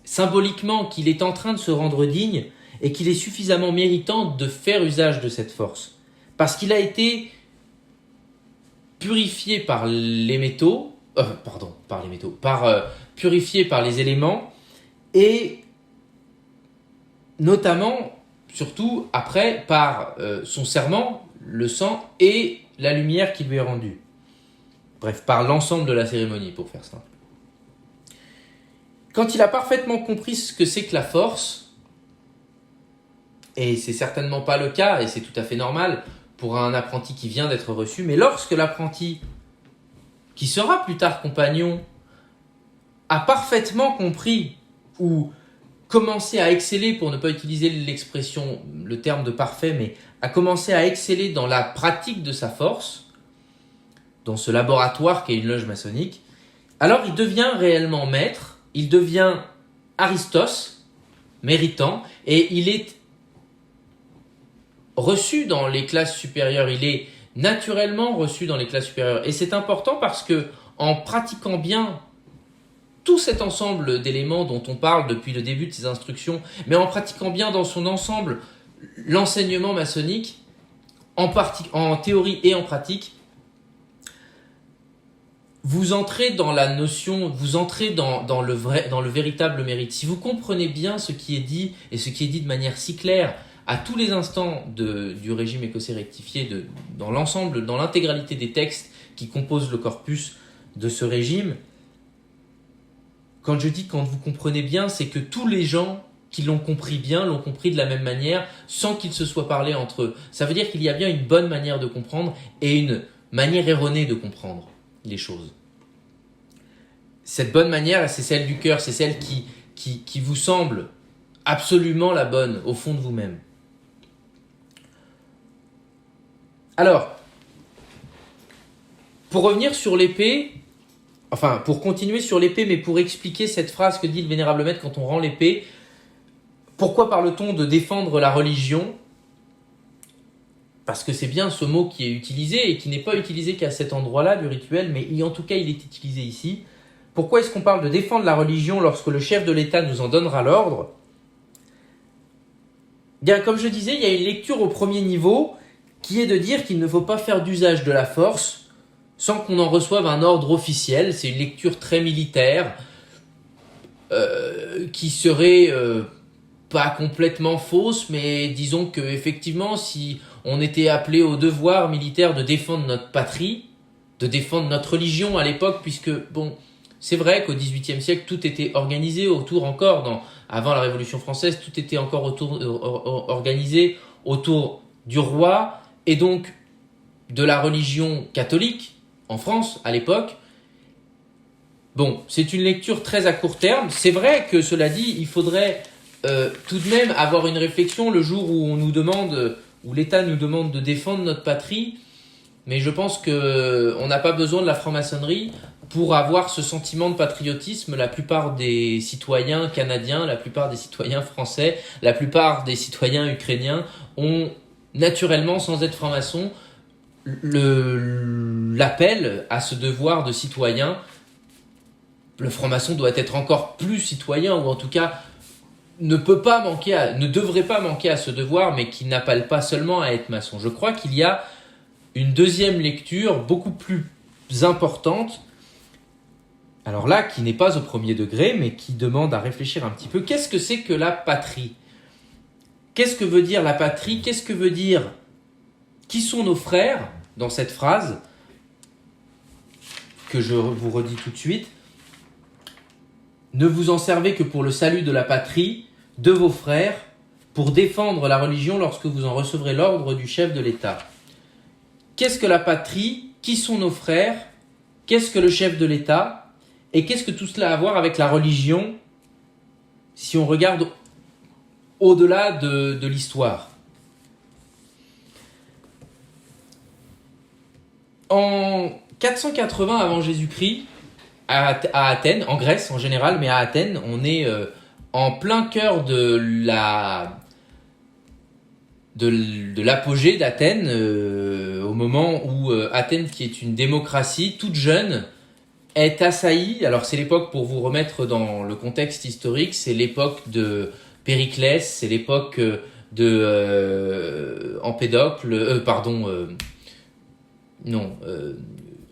A: symboliquement qu'il est en train de se rendre digne et qu'il est suffisamment méritant de faire usage de cette force. Parce qu'il a été purifié par les métaux, purifié par les éléments et notamment, surtout après, par son serment, le sang et la lumière qui lui est rendue. Bref, par l'ensemble de la cérémonie, pour faire simple. Quand il a parfaitement compris ce que c'est que la force, et c'est certainement pas le cas, et c'est tout à fait normal pour un apprenti qui vient d'être reçu, mais lorsque l'apprenti, qui sera plus tard compagnon, a parfaitement compris ou commencé à exceller, pour ne pas utiliser l'expression, le terme de parfait, mais a commencé à exceller dans la pratique de sa force, dans ce laboratoire qu'est une loge maçonnique, alors il devient réellement maître, il devient Aristos, méritant, et il est reçu dans les classes supérieures, il est naturellement reçu dans les classes supérieures. Et c'est important parce que en pratiquant bien tout cet ensemble d'éléments dont on parle depuis le début de ces instructions, mais en pratiquant bien dans son ensemble l'enseignement maçonnique, en théorie et en pratique, vous entrez dans la notion, vous entrez dans le véritable mérite. Si vous comprenez bien ce qui est dit, et ce qui est dit de manière si claire, à tous les instants du régime écossais rectifié, dans l'ensemble, dans l'intégralité des textes qui composent le corpus de ce régime, quand je dis quand vous comprenez bien, c'est que tous les gens qui l'ont compris bien, l'ont compris de la même manière, sans qu'ils se soient parlé entre eux. Ça veut dire qu'il y a bien une bonne manière de comprendre et une manière erronée de comprendre les choses. Cette bonne manière, c'est celle du cœur, c'est celle qui vous semble absolument la bonne au fond de vous-même. Alors, pour revenir sur l'épée, enfin pour continuer sur l'épée, mais pour expliquer cette phrase que dit le Vénérable Maître quand on rend l'épée, pourquoi parle-t-on de défendre la religion ? Parce que c'est bien ce mot qui est utilisé et qui n'est pas utilisé qu'à cet endroit-là du rituel, mais en tout cas il est utilisé ici. Pourquoi est-ce qu'on parle de défendre la religion lorsque le chef de l'État nous en donnera l'ordre ? Bien, comme je disais, il y a une lecture au premier niveau qui est de dire qu'il ne faut pas faire d'usage de la force sans qu'on en reçoive un ordre officiel. C'est une lecture très militaire qui serait pas complètement fausse, mais disons que effectivement, si on était appelé au devoir militaire de défendre notre patrie, de défendre notre religion à l'époque, puisque bon, c'est vrai qu'au XVIIIe siècle, tout était organisé avant la Révolution française, tout était encore organisé autour du roi et donc de la religion catholique en France à l'époque. Bon, c'est une lecture très à court terme. C'est vrai que cela dit, il faudrait tout de même avoir une réflexion le jour où l'État nous demande de défendre notre patrie. Mais je pense qu'on n'a pas besoin de la franc-maçonnerie pour avoir ce sentiment de patriotisme, la plupart des citoyens canadiens, la plupart des citoyens français, la plupart des citoyens ukrainiens ont naturellement, sans être franc-maçon, l'appel à ce devoir de citoyen. Le franc-maçon doit être encore plus citoyen, ou en tout cas ne devrait pas manquer à ce devoir, mais qui n'appelle pas seulement à être maçon. Je crois qu'il y a une deuxième lecture beaucoup plus importante, alors là, qui n'est pas au premier degré, mais qui demande à réfléchir un petit peu. Qu'est-ce que c'est que la patrie ? Qu'est-ce que veut dire la patrie ? Qu'est-ce que veut dire qui sont nos frères dans cette phrase que je vous redis tout de suite ? Ne vous en servez que pour le salut de la patrie, de vos frères, pour défendre la religion lorsque vous en recevrez l'ordre du chef de l'État. Qu'est-ce que la patrie ? Qui sont nos frères ? Qu'est-ce que le chef de l'État ? Et qu'est-ce que tout cela a à voir avec la religion, si on regarde au-delà de l'histoire ? En 480 avant Jésus-Christ, à Athènes, en Grèce en général, mais à Athènes, on est en plein cœur de l'apogée d'Athènes, au moment où Athènes, qui est une démocratie toute jeune, est assaillie. Alors c'est l'époque, pour vous remettre dans le contexte historique, c'est l'époque de Périclès, c'est l'époque de Empédocle,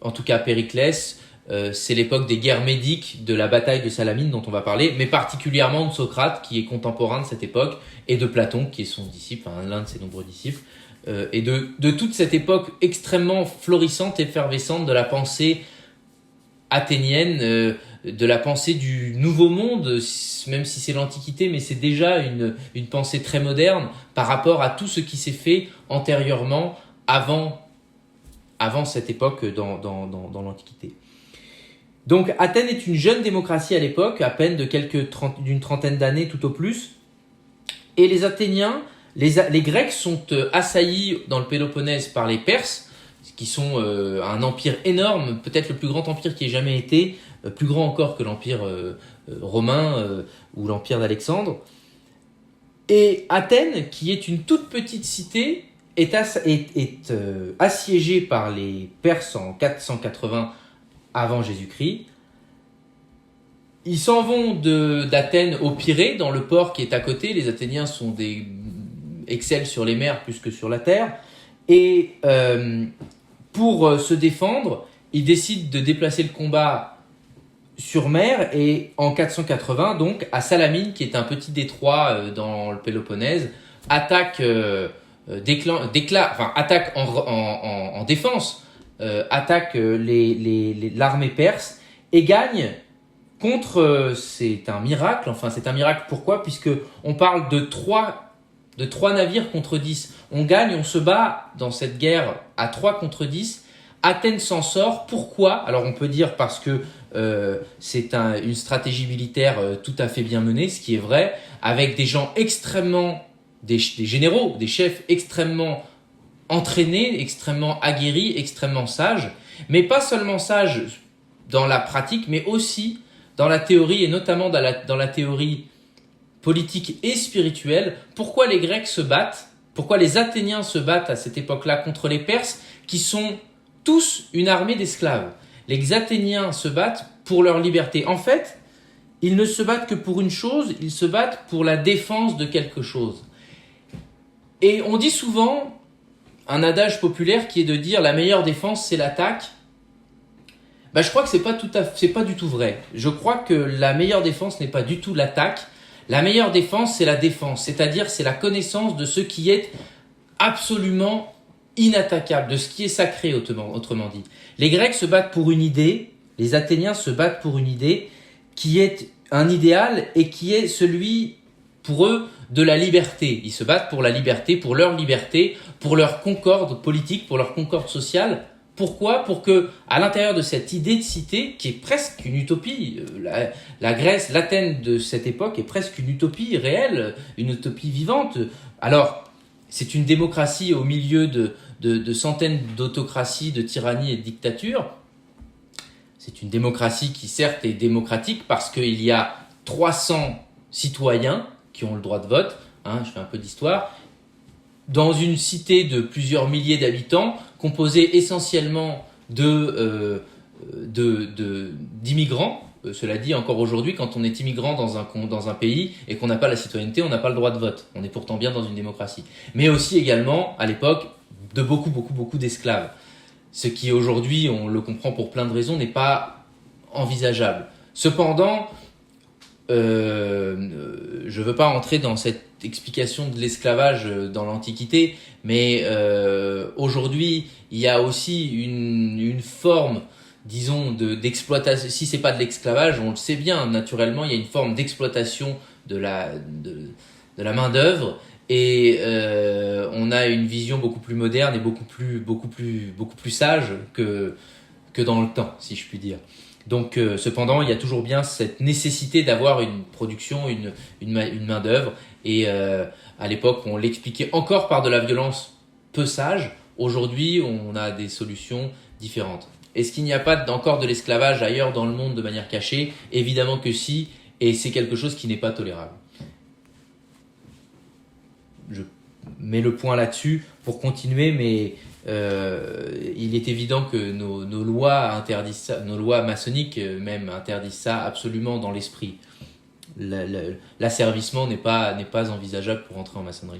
A: en tout cas Périclès, c'est l'époque des guerres médiques, de la bataille de Salamine dont on va parler, mais particulièrement de Socrate qui est contemporain de cette époque, et de Platon qui est son disciple, l'un de ses nombreux disciples, et de toute cette époque extrêmement florissante, effervescente de la pensée athénienne, de la pensée du nouveau monde, même si c'est l'Antiquité, mais c'est déjà une pensée très moderne par rapport à tout ce qui s'est fait antérieurement, avant cette époque dans l'Antiquité. Donc Athènes est une jeune démocratie à l'époque, à peine d'une trentaine d'années tout au plus, et les Athéniens, les Grecs sont assaillis dans le Péloponnèse par les Perses, qui sont un empire énorme, peut-être le plus grand empire qui ait jamais été, plus grand encore que l'empire romain ou l'empire d'Alexandre. Et Athènes, qui est une toute petite cité, est assiégée par les Perses en 480 avant Jésus-Christ. Ils s'en vont d'Athènes au Pirée, dans le port qui est à côté. Les Athéniens excellent sur les mers plus que sur la terre. Et pour se défendre, ils décident de déplacer le combat sur mer, et en 480, donc, à Salamine, qui est un petit détroit dans le Péloponnèse, attaque en défense, attaque l'armée perse et gagne contre. C'est un miracle. Pourquoi ? Puisque on parle de 3 navires contre 10. On gagne, on se bat dans cette guerre à 3 contre 10. Athènes s'en sort. Pourquoi ? Alors on peut dire parce que c'est une stratégie militaire tout à fait bien menée, ce qui est vrai, avec des gens extrêmement, des généraux, des chefs extrêmement entraînés, extrêmement aguerris, extrêmement sages, mais pas seulement sages dans la pratique, mais aussi dans la théorie, et notamment dans la théorie politique et spirituelle. Pourquoi les Grecs se battent ? Pourquoi les Athéniens se battent à cette époque-là contre les Perses, qui sont tous une armée d'esclaves ? Les Athéniens se battent pour leur liberté. En fait, ils ne se battent que pour une chose, ils se battent pour la défense de quelque chose. Et on dit souvent un adage populaire qui est de dire la meilleure défense, c'est l'attaque. Je crois que c'est pas du tout vrai. Je crois que la meilleure défense n'est pas du tout l'attaque. La meilleure défense, c'est la défense, c'est-à-dire c'est la connaissance de ce qui est absolument inattaquable, de ce qui est sacré, autrement dit. Les Grecs se battent pour une idée, les Athéniens se battent pour une idée qui est un idéal et qui est celui, pour eux, de la liberté. Ils se battent pour la liberté, pour leur concorde politique, pour leur concorde sociale. Pourquoi ? Pour que, à l'intérieur de cette idée de cité, qui est presque une utopie, la Grèce, l'Athènes de cette époque est presque une utopie réelle, une utopie vivante. Alors, c'est une démocratie au milieu de centaines d'autocraties, de tyrannies et de dictatures. C'est une démocratie qui certes est démocratique parce qu'il y a 300 citoyens qui ont le droit de vote, je fais un peu d'histoire, dans une cité de plusieurs milliers d'habitants, composée essentiellement d'immigrants. Cela dit, encore aujourd'hui, quand on est immigrant dans un pays et qu'on n'a pas la citoyenneté, on n'a pas le droit de vote. On est pourtant bien dans une démocratie. Mais aussi également, à l'époque, de beaucoup d'esclaves. Ce qui aujourd'hui, on le comprend pour plein de raisons, n'est pas envisageable. Cependant, je ne veux pas entrer dans cette explication de l'esclavage dans l'Antiquité, mais aujourd'hui, il y a aussi une forme, disons, d'exploitation. Si c'est pas de l'esclavage, on le sait bien, naturellement, il y a une forme d'exploitation de la main-d'œuvre. Et on a une vision beaucoup plus moderne et beaucoup plus sage que dans le temps, si je puis dire. Donc, cependant, il y a toujours bien cette nécessité d'avoir une production, une main d'œuvre. Et à l'époque, on l'expliquait encore par de la violence peu sage. Aujourd'hui, on a des solutions différentes. Est-ce qu'il n'y a pas encore de l'esclavage ailleurs dans le monde de manière cachée ? Évidemment que si, et c'est quelque chose qui n'est pas tolérable. Je mets le point là-dessus pour continuer, mais il est évident que nos lois interdisent ça, nos lois maçonniques même interdisent ça absolument dans l'esprit. L'asservissement n'est pas envisageable pour entrer en maçonnerie.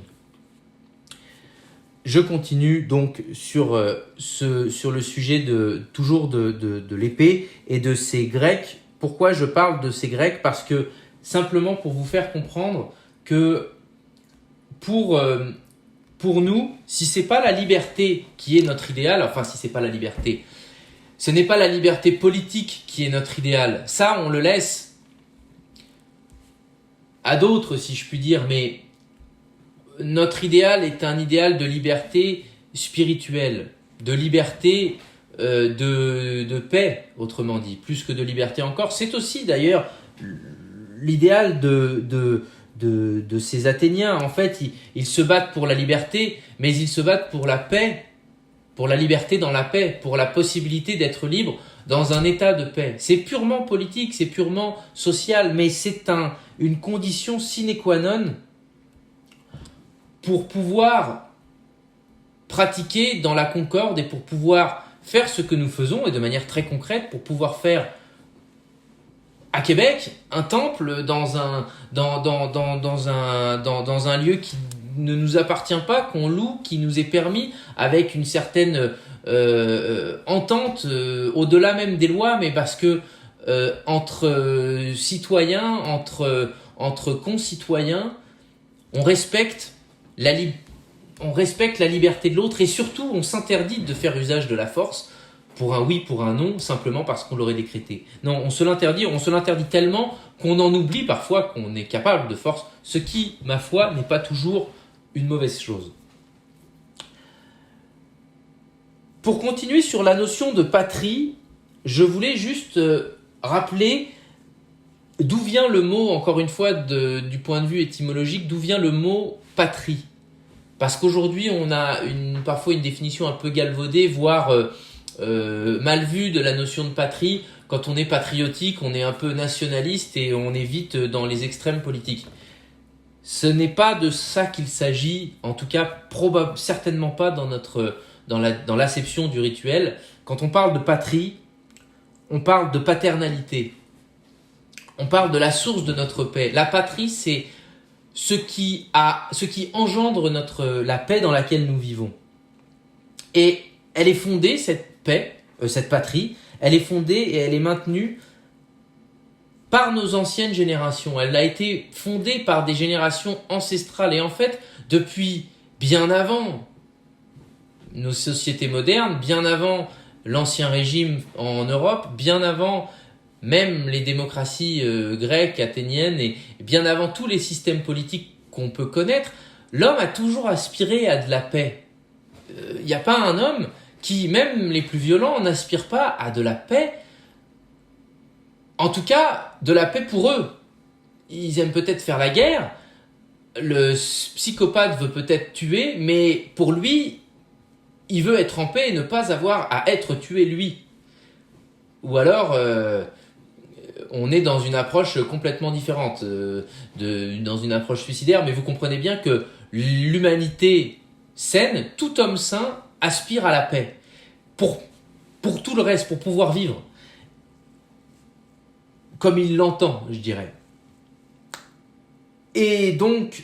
A: Je continue donc sur le sujet toujours de l'épée et de ces Grecs. Pourquoi je parle de ces Grecs ? Parce que simplement pour vous faire comprendre que pour nous, si c'est pas la liberté qui est notre idéal, enfin si c'est pas la liberté, ce n'est pas la liberté politique qui est notre idéal. Ça, on le laisse à d'autres, si je puis dire, mais notre idéal est un idéal de liberté spirituelle, de liberté, de paix, autrement dit, plus que de liberté encore. C'est aussi d'ailleurs l'idéal de ces Athéniens. En fait, ils se battent pour la liberté, mais ils se battent pour la paix, pour la liberté dans la paix, pour la possibilité d'être libre dans un état de paix. C'est purement politique, c'est purement social, mais c'est une condition sine qua non pour pouvoir pratiquer dans la concorde et pour pouvoir faire ce que nous faisons, et de manière très concrète, pour pouvoir faire à Québec un temple dans un lieu qui ne nous appartient pas, qu'on loue, qui nous est permis avec une certaine entente au-delà même des lois, mais parce que entre citoyens, entre concitoyens, on respecte la liberté de l'autre, et surtout on s'interdit de faire usage de la force pour un oui, pour un non, simplement parce qu'on l'aurait décrété. Non, on se l'interdit tellement qu'on en oublie parfois qu'on est capable de force, ce qui, ma foi, n'est pas toujours une mauvaise chose. Pour continuer sur la notion de patrie, je voulais juste rappeler d'où vient le mot, encore une fois, du point de vue étymologique, d'où vient le mot patrie. Parce qu'aujourd'hui, on a parfois une définition un peu galvaudée, voire mal vue de la notion de patrie. Quand on est patriotique, on est un peu nationaliste et on est vite dans les extrêmes politiques. Ce n'est pas de ça qu'il s'agit, en tout cas certainement pas dans l'acception du rituel. Quand on parle de patrie, on parle de paternalité. On parle de la source de notre paix. La patrie, c'est ce qui engendre la paix dans laquelle nous vivons. Et elle est fondée, cette paix, cette patrie, elle est fondée et elle est maintenue par nos anciennes générations. Elle a été fondée par des générations ancestrales. Et en fait, depuis bien avant nos sociétés modernes, bien avant l'Ancien Régime en Europe, bien avant même les démocraties grecques, athéniennes, et bien avant tous les systèmes politiques qu'on peut connaître, l'homme a toujours aspiré à de la paix. Il n'y a pas un homme qui, même les plus violents, n'aspirent pas à de la paix. En tout cas, de la paix pour eux. Ils aiment peut-être faire la guerre, le psychopathe veut peut-être tuer, mais pour lui, il veut être en paix et ne pas avoir à être tué lui. ou alors on est dans une approche complètement différente, dans une approche suicidaire. Mais vous comprenez bien que l'humanité saine, tout homme sain, aspire à la paix. Pour tout le reste, pour pouvoir vivre comme il l'entend, je dirais. Et donc,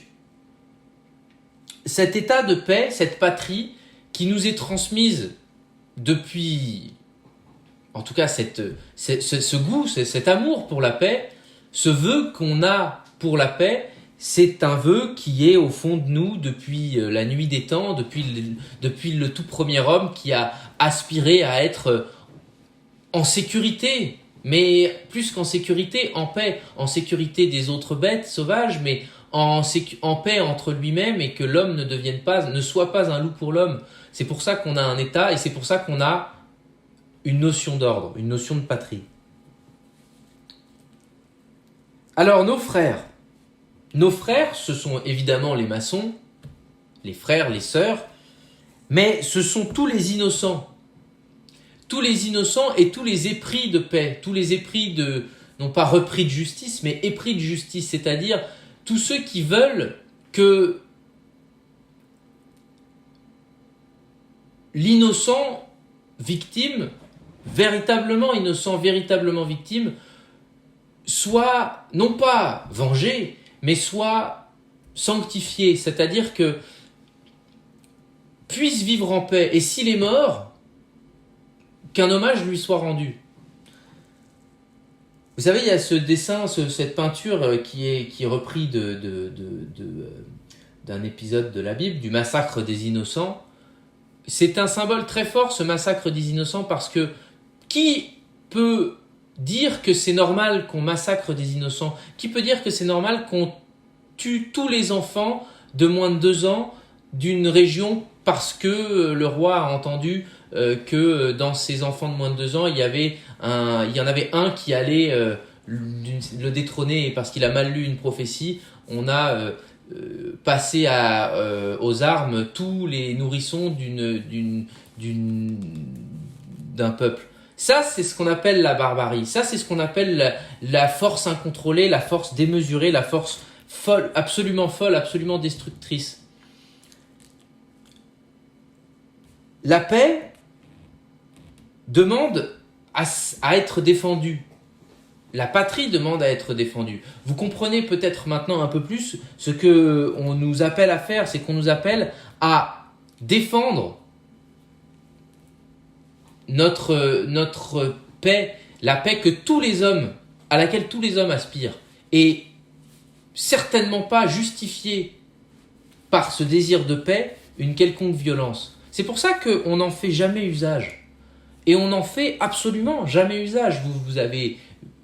A: cet état de paix, cette patrie qui nous est transmise depuis, en tout cas ce goût, cet amour pour la paix, ce vœu qu'on a pour la paix, c'est un vœu qui est au fond de nous depuis la nuit des temps, depuis le tout premier homme qui a aspiré à être en sécurité, mais plus qu'en sécurité, en paix, en sécurité des autres bêtes sauvages, mais en paix entre lui-même, et que l'homme ne soit pas un loup pour l'homme. C'est pour ça qu'on a un état, et c'est pour ça qu'on a une notion d'ordre, une notion de patrie. Alors nos frères, ce sont évidemment les maçons, les frères, les sœurs, mais ce sont tous les innocents et tous les épris de paix, tous les épris non pas repris de justice, mais épris de justice, c'est-à-dire tous ceux qui veulent que l'innocent victime, véritablement innocent, véritablement victime, soit non pas vengé, mais soit sanctifié, c'est-à-dire que puisse vivre en paix, et s'il est mort, qu'un hommage lui soit rendu. Vous savez, il y a ce dessin, cette peinture qui est repris d'un épisode de la Bible, du massacre des innocents. C'est un symbole très fort, ce massacre des innocents, parce que qui peut dire que c'est normal qu'on massacre des innocents? Qui peut dire que c'est normal qu'on tue tous les enfants de moins de 2 ans d'une région parce que le roi a entendu que dans ces enfants de moins de 2 ans, il y en avait un qui allait le détrôner, et parce qu'il a mal lu une prophétie, on a passé aux armes tous les nourrissons d'un peuple. Ça, c'est ce qu'on appelle la barbarie. Ça, c'est ce qu'on appelle la force incontrôlée, la force démesurée, la force folle, absolument destructrice. La paix demande à être défendue. La patrie demande à être défendue. Vous comprenez peut-être maintenant un peu plus ce qu'on nous appelle à faire, c'est qu'on nous appelle à défendre notre paix, la paix à laquelle tous les hommes aspirent, et certainement pas justifier par ce désir de paix une quelconque violence. C'est pour ça qu'on n'en fait jamais usage. Et on n'en fait absolument jamais usage. Vous avez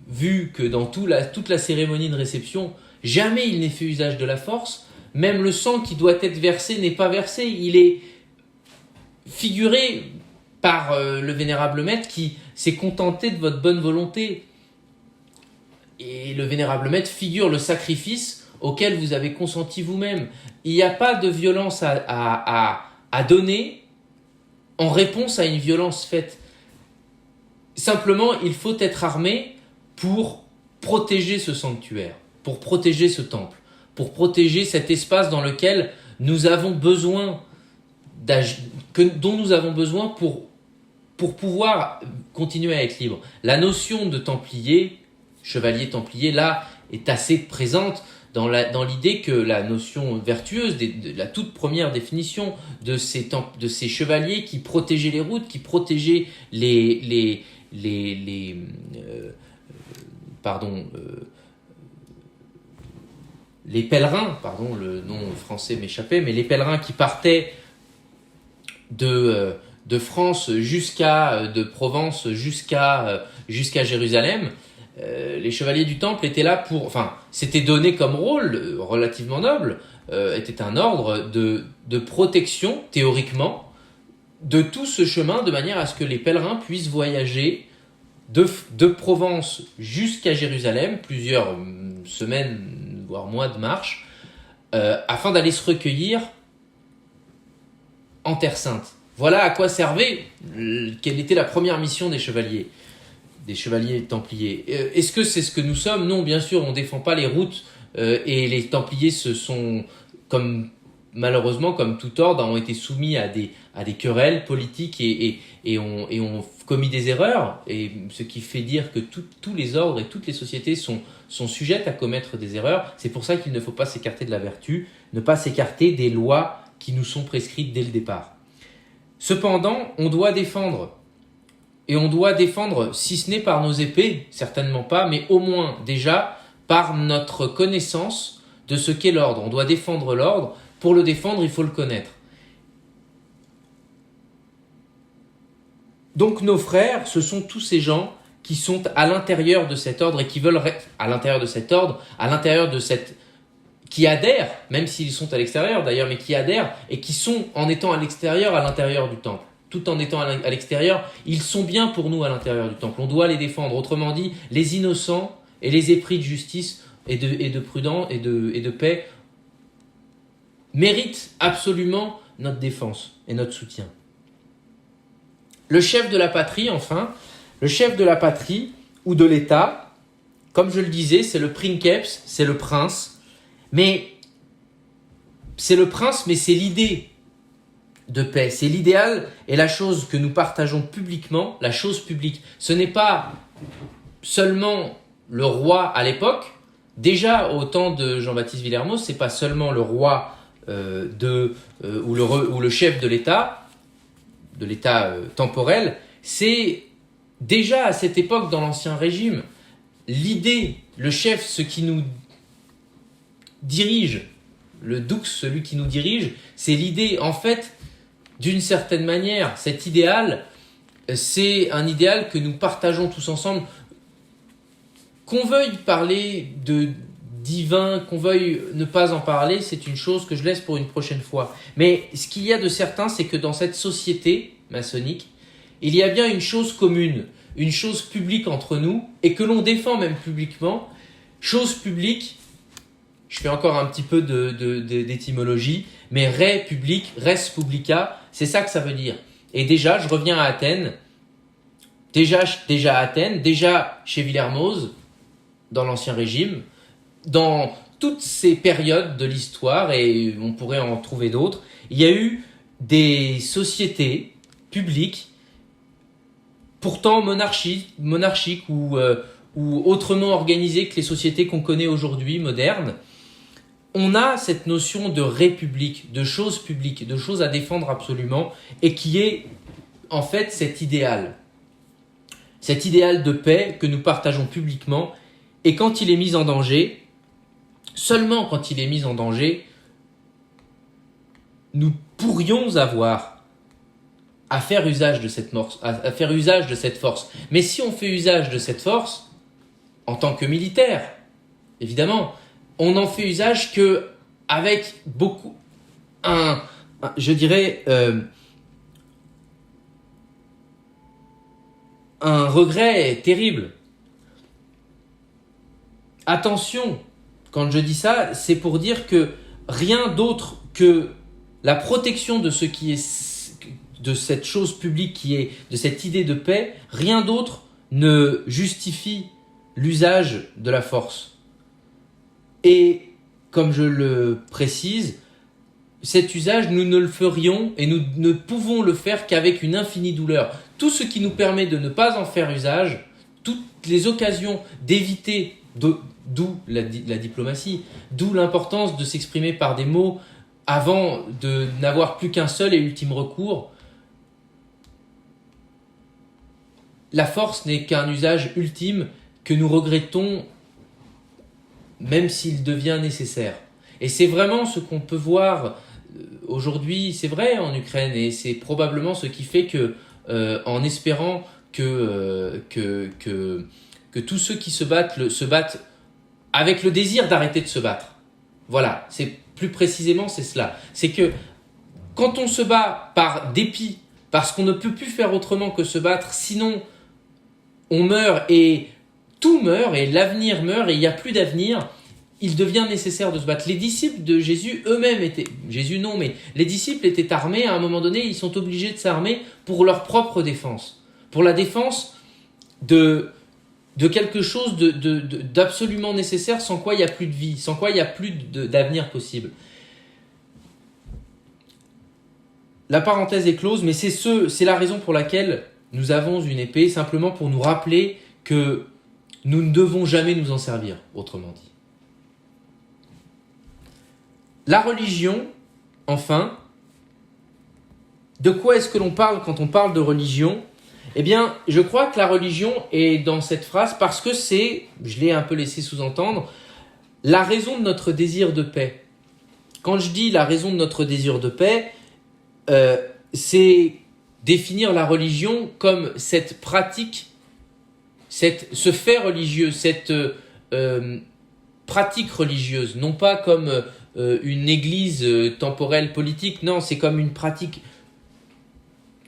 A: vu que dans toute la cérémonie de réception, jamais il n'est fait usage de la force. Même le sang qui doit être versé n'est pas versé. Il est figuré par le vénérable maître qui s'est contenté de votre bonne volonté. Et le vénérable maître figure le sacrifice auquel vous avez consenti vous-même. Il n'y a pas de violence à donner en réponse à une violence faite. Simplement, il faut être armé pour protéger ce sanctuaire, pour protéger ce temple, pour protéger cet espace dans lequel nous avons besoin dont nous avons besoin pour pouvoir continuer à être libre. La notion de templier, chevalier templier, là, est assez présente dans l'idée que la notion vertueuse de la toute première définition de ces chevaliers qui protégeaient les routes, qui protégeaient les pèlerins, le nom français m'échappait, mais les pèlerins qui partaient de France de Provence jusqu'à Jérusalem. Les chevaliers du temple étaient là c'était donné comme rôle relativement noble, était un ordre de protection, théoriquement, de tout ce chemin, de manière à ce que les pèlerins puissent voyager de Provence jusqu'à Jérusalem, plusieurs semaines, voire mois de marche, afin d'aller se recueillir en Terre Sainte. Voilà à quoi servait, quelle était la première mission des chevaliers. des chevaliers templiers. Est-ce que c'est ce que nous sommes? Non, bien sûr, on ne défend pas les routes et les templiers se sont, malheureusement, comme tout ordre, ont été soumis à des querelles politiques et ont commis des erreurs. Et ce qui fait dire que tous les ordres et toutes les sociétés sont sujettes à commettre des erreurs. C'est pour ça qu'il ne faut pas s'écarter de la vertu, ne pas s'écarter des lois qui nous sont prescrites dès le départ. Cependant, on doit défendre. Et on doit défendre, si ce n'est par nos épées, certainement pas, mais au moins déjà par notre connaissance de ce qu'est l'ordre. On doit défendre l'ordre. Pour le défendre, il faut le connaître. Donc nos frères, ce sont tous ces gens qui sont à l'intérieur de cet ordre et qui veulent à l'intérieur de cet ordre, à l'intérieur de cette qui adhèrent, même s'ils sont à l'extérieur d'ailleurs, mais qui adhèrent et qui sont en étant à l'extérieur, à l'intérieur du temple. Tout en étant à l'extérieur, ils sont bien pour nous à l'intérieur du temple. On doit les défendre. Autrement dit, les innocents et les épris de justice et de prudence et de paix méritent absolument notre défense et notre soutien. Le chef de la patrie, enfin, le chef de la patrie ou de l'État, comme je le disais, c'est le princeps, c'est le prince. Mais c'est le prince, mais c'est l'idée de paix. C'est l'idéal et la chose que nous partageons publiquement, la chose publique. Ce n'est pas seulement le roi à l'époque. Déjà, au temps de Jean-Baptiste Villermoz, c'est pas seulement le roi ou le chef de l'État temporel. C'est déjà à cette époque, dans l'Ancien Régime, l'idée, le chef, ce qui nous dirige, le dux, celui qui nous dirige, c'est l'idée, en fait, d'une certaine manière, cet idéal, c'est un idéal que nous partageons tous ensemble. Qu'on veuille parler de divin, qu'on veuille ne pas en parler, c'est une chose que je laisse pour une prochaine fois. Mais ce qu'il y a de certain, c'est que dans cette société maçonnique, il y a bien une chose commune, une chose publique entre nous, et que l'on défend même publiquement. Chose publique, je fais encore un petit peu d'étymologie, mais re public, res publica, c'est ça que ça veut dire. Et déjà, je reviens à Athènes, déjà à Athènes, déjà chez Villermoz, dans l'Ancien Régime, dans toutes ces périodes de l'histoire, et on pourrait en trouver d'autres, il y a eu des sociétés publiques, pourtant monarchiques ou autrement organisées que les sociétés qu'on connaît aujourd'hui, modernes. On a cette notion de république, de choses publiques, de choses à défendre absolument, et qui est en fait cet idéal de paix que nous partageons publiquement, et quand il est mis en danger, seulement quand il est mis en danger, nous pourrions avoir à faire usage de cette force. Mais si on fait usage de cette force, en tant que militaire, évidemment, on n'en fait usage que avec beaucoup, je dirais, un regret terrible. Attention, quand je dis ça, c'est pour dire que rien d'autre que la protection de ce qui est, de cette chose publique qui est, de cette idée de paix, rien d'autre ne justifie l'usage de la force. Et, comme je le précise, cet usage, nous ne le ferions et nous ne pouvons le faire qu'avec une infinie douleur. Tout ce qui nous permet de ne pas en faire usage, toutes les occasions d'éviter, d'où la diplomatie, d'où l'importance de s'exprimer par des mots avant de n'avoir plus qu'un seul et ultime recours. La force n'est qu'un usage ultime que nous regrettons même s'il devient nécessaire. Et c'est vraiment ce qu'on peut voir aujourd'hui, c'est vrai en Ukraine, et c'est probablement ce qui fait que, en espérant que tous ceux qui se battent avec le désir d'arrêter de se battre. Voilà, c'est plus précisément c'est cela. C'est que quand on se bat par dépit, parce qu'on ne peut plus faire autrement que se battre, sinon on meurt et tout meurt et l'avenir meurt et il n'y a plus d'avenir, il devient nécessaire de se battre. Les disciples de Jésus eux-mêmes les disciples étaient armés. À un moment donné, ils sont obligés de s'armer pour leur propre défense, pour la défense de quelque chose d'absolument nécessaire, sans quoi il n'y a plus de vie, sans quoi il n'y a plus d'avenir possible. La parenthèse est close, mais c'est la raison pour laquelle nous avons une épée, simplement pour nous rappeler que nous ne devons jamais nous en servir, autrement dit. La religion, enfin, de quoi est-ce que l'on parle quand on parle de religion ? Eh bien, je crois que la religion est dans cette phrase parce que c'est, je l'ai un peu laissé sous-entendre, la raison de notre désir de paix. Quand je dis la raison de notre désir de paix, c'est définir la religion comme cette pratique, ce fait religieux, cette pratique religieuse, non pas comme une église temporelle politique, non, c'est comme une pratique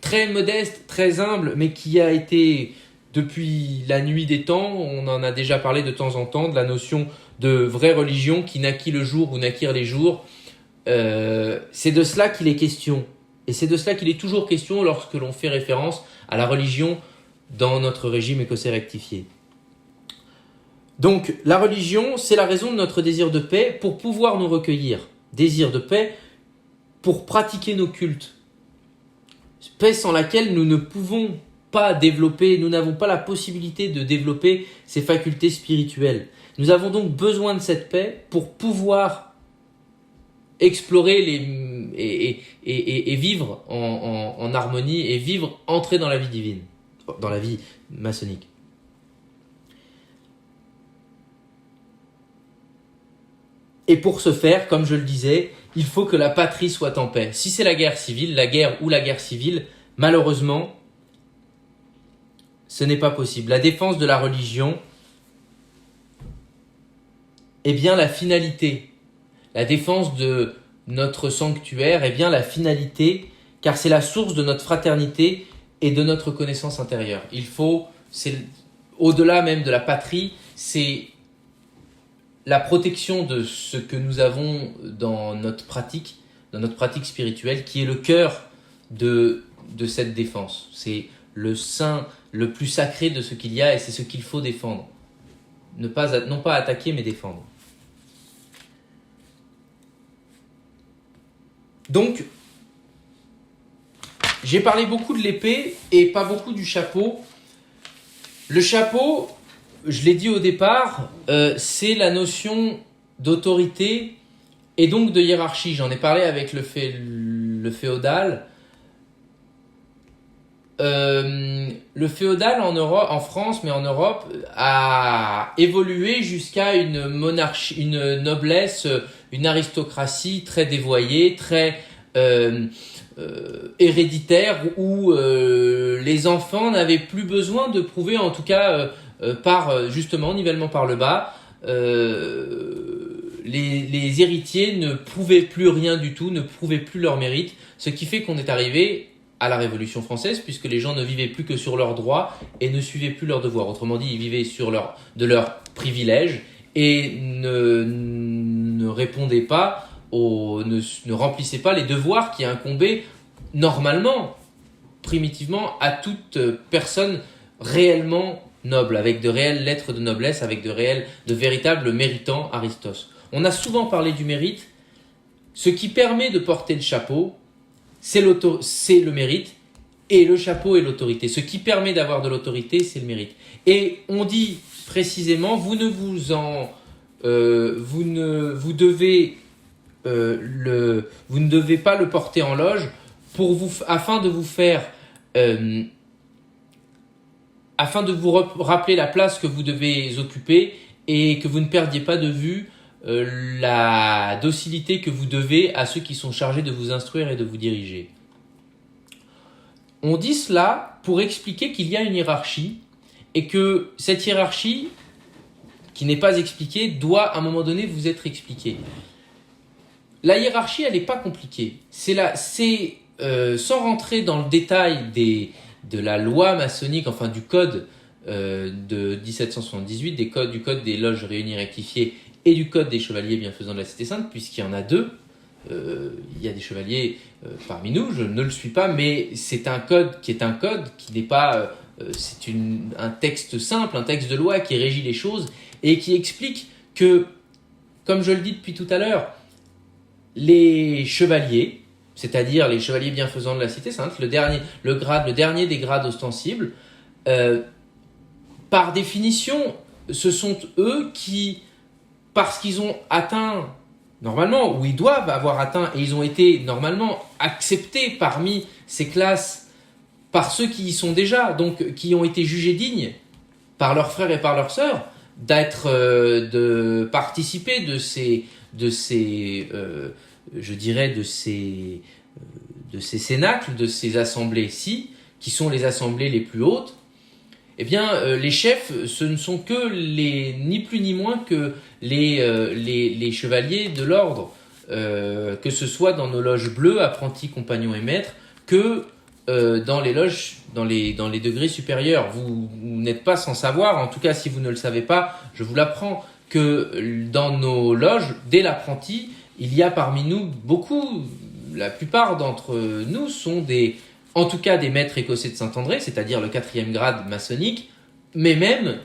A: très modeste, très humble, mais qui a été, depuis la nuit des temps, on en a déjà parlé de temps en temps, de la notion de vraie religion qui naquit le jour ou naquirent les jours. C'est de cela qu'il est question. Et c'est de cela qu'il est toujours question lorsque l'on fait référence à la religion dans notre régime écossais rectifié. Donc, la religion, c'est la raison de notre désir de paix pour pouvoir nous recueillir. Désir de paix pour pratiquer nos cultes. Paix sans laquelle nous ne pouvons pas développer, nous n'avons pas la possibilité de développer ces facultés spirituelles. Nous avons donc besoin de cette paix pour pouvoir explorer et vivre en harmonie et entrer dans la vie divine, dans la vie maçonnique. Et pour ce faire, comme je le disais, il faut que la patrie soit en paix. Si c'est la guerre civile, malheureusement, ce n'est pas possible. La défense de la religion est bien la finalité. La défense de notre sanctuaire est bien la finalité, car c'est la source de notre fraternité et de notre connaissance intérieure. C'est au-delà même de la patrie, c'est la protection de ce que nous avons dans notre pratique spirituelle, qui est le cœur de cette défense. C'est le sein le plus sacré de ce qu'il y a et c'est ce qu'il faut défendre. Non pas attaquer, mais défendre. Donc, j'ai parlé beaucoup de l'épée et pas beaucoup du chapeau. Le chapeau, je l'ai dit au départ, c'est la notion d'autorité et donc de hiérarchie. J'en ai parlé avec le féodal. Le féodal en France, mais en Europe, a évolué jusqu'à une monarchie, une noblesse, une aristocratie très dévoyée, très héréditaire, où les enfants n'avaient plus besoin de prouver, en tout cas par justement nivellement par le bas, les héritiers ne prouvaient plus rien du tout, ne prouvaient plus leur mérite, ce qui fait qu'on est arrivé à la Révolution française, puisque les gens ne vivaient plus que sur leurs droits et ne suivaient plus leurs devoirs. Autrement dit, ils vivaient de leurs privilèges et ne répondaient pas, ne remplissaient pas les devoirs qui incombaient normalement, primitivement, à toute personne réellement noble, avec de réelles lettres de noblesse, avec de véritables méritants Aristos. On a souvent parlé du mérite. Ce qui permet de porter le chapeau, c'est le mérite, et le chapeau est l'autorité. Ce qui permet d'avoir de l'autorité, c'est le mérite. Et on dit précisément, vous ne devez pas le porter en loge afin de vous rappeler la place que vous devez occuper et que vous ne perdiez pas de vue la docilité que vous devez à ceux qui sont chargés de vous instruire et de vous diriger. On dit cela pour expliquer qu'il y a une hiérarchie et que cette hiérarchie, qui n'est pas expliquée, doit à un moment donné vous être expliquée. La hiérarchie, elle n'est pas compliquée. Sans rentrer dans le détail de la loi maçonnique, enfin du code de 1778, du code des loges réunies rectifiées et du code des chevaliers bienfaisants de la Cité Sainte, puisqu'il y en a deux. Il y a des chevaliers parmi nous, je ne le suis pas, mais c'est un code qui n'est pas c'est un texte simple, un texte de loi qui régit les choses et qui explique que, comme je le dis depuis tout à l'heure, les chevaliers, c'est-à-dire les chevaliers bienfaisants de la Cité Sainte, le dernier des grades ostensibles, par définition, ce sont eux qui, parce qu'ils ont atteint, normalement, ou ils doivent avoir atteint, et ils ont été normalement acceptés parmi ces classes par ceux qui y sont déjà, donc qui ont été jugés dignes par leurs frères et par leurs sœurs, de participer de ces cénacles, de ces assemblées-ci, qui sont les assemblées les plus hautes. Eh bien, les chefs, ce ne sont que ni plus ni moins que les chevaliers de l'ordre, que ce soit dans nos loges bleues, apprentis, compagnons et maîtres, que dans les loges, dans les degrés supérieurs. Vous n'êtes pas sans savoir, en tout cas si vous ne le savez pas, je vous l'apprends, que dans nos loges, dès l'apprenti, il y a parmi nous beaucoup, la plupart d'entre nous sont en tout cas des maîtres écossais de Saint-André, c'est-à-dire le 4e grade maçonnique, mais même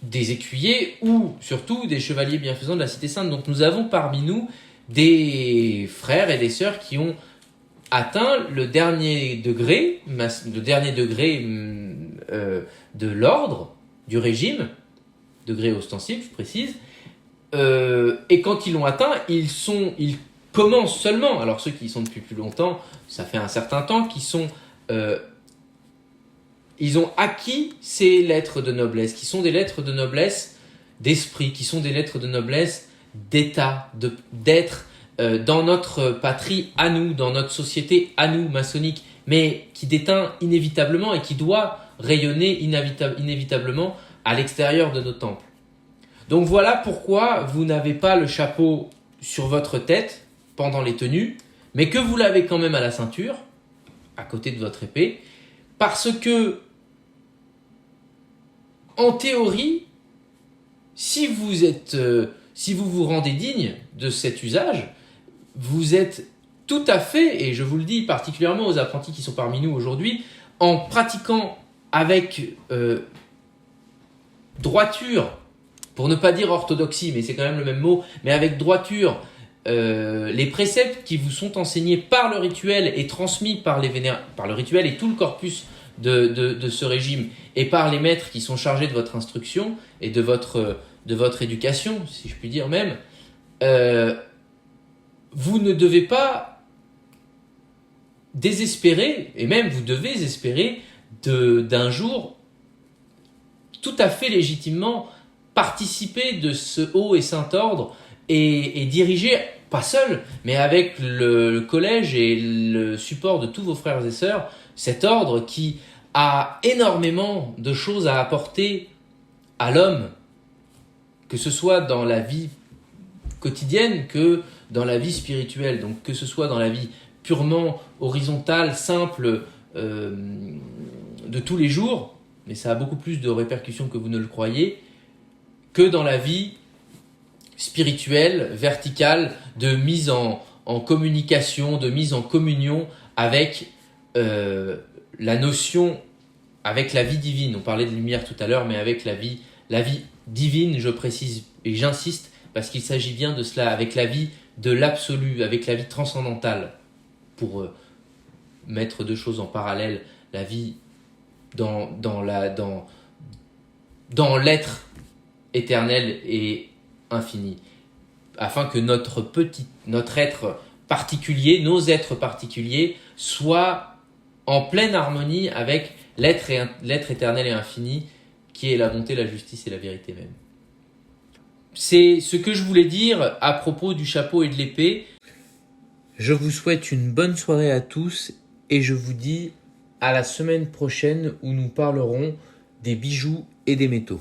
A: des écuyers ou surtout des chevaliers bienfaisants de la Cité Sainte. Donc nous avons parmi nous des frères et des sœurs qui ont atteint le dernier degré de l'ordre, du régime, degré ostensible, je précise, et quand ils l'ont atteint, ils commencent seulement, alors ceux qui y sont depuis plus longtemps, ça fait un certain temps, ils ont acquis ces lettres de noblesse, qui sont des lettres de noblesse d'esprit, qui sont des lettres de noblesse d'état, d'être dans notre patrie à nous, dans notre société à nous, maçonnique, mais qui déteint inévitablement et qui doit rayonner inévitablement à l'extérieur de nos temples. Donc voilà pourquoi vous n'avez pas le chapeau sur votre tête pendant les tenues, mais que vous l'avez quand même à la ceinture, à côté de votre épée, parce que, en théorie, si vous vous rendez digne de cet usage, vous êtes tout à fait, et je vous le dis particulièrement aux apprentis qui sont parmi nous aujourd'hui, en pratiquant avec droiture, pour ne pas dire orthodoxie, mais c'est quand même le même mot, mais avec droiture, les préceptes qui vous sont enseignés par le rituel et transmis par le rituel et tout le corpus de ce régime, et par les maîtres qui sont chargés de votre instruction et de votre éducation, si je puis dire même, vous ne devez pas désespérer, et même vous devez espérer d'un jour tout à fait légitimement participer de ce haut et saint ordre et diriger, pas seul, mais avec le collège et le support de tous vos frères et sœurs, cet ordre qui a énormément de choses à apporter à l'homme, que ce soit dans la vie quotidienne que dans la vie spirituelle, donc que ce soit dans la vie purement horizontale, simple, de tous les jours, mais ça a beaucoup plus de répercussions que vous ne le croyez, que dans la vie spirituelle, verticale, de mise en communication, de mise en communion avec la notion, avec la vie divine. On parlait de lumière tout à l'heure, mais avec la vie divine, je précise et j'insiste, parce qu'il s'agit bien de cela, avec la vie de l'absolu, avec la vie transcendantale, pour mettre deux choses en parallèle, la vie dans l'être éternel et infini, afin que notre être particulier, nos êtres particuliers, soient en pleine harmonie avec l'être éternel et infini, qui est la bonté, la justice et la vérité même. C'est ce que je voulais dire à propos du chapeau et de l'épée. Je vous souhaite une bonne soirée à tous et je vous dis à la semaine prochaine où nous parlerons des bijoux et des métaux.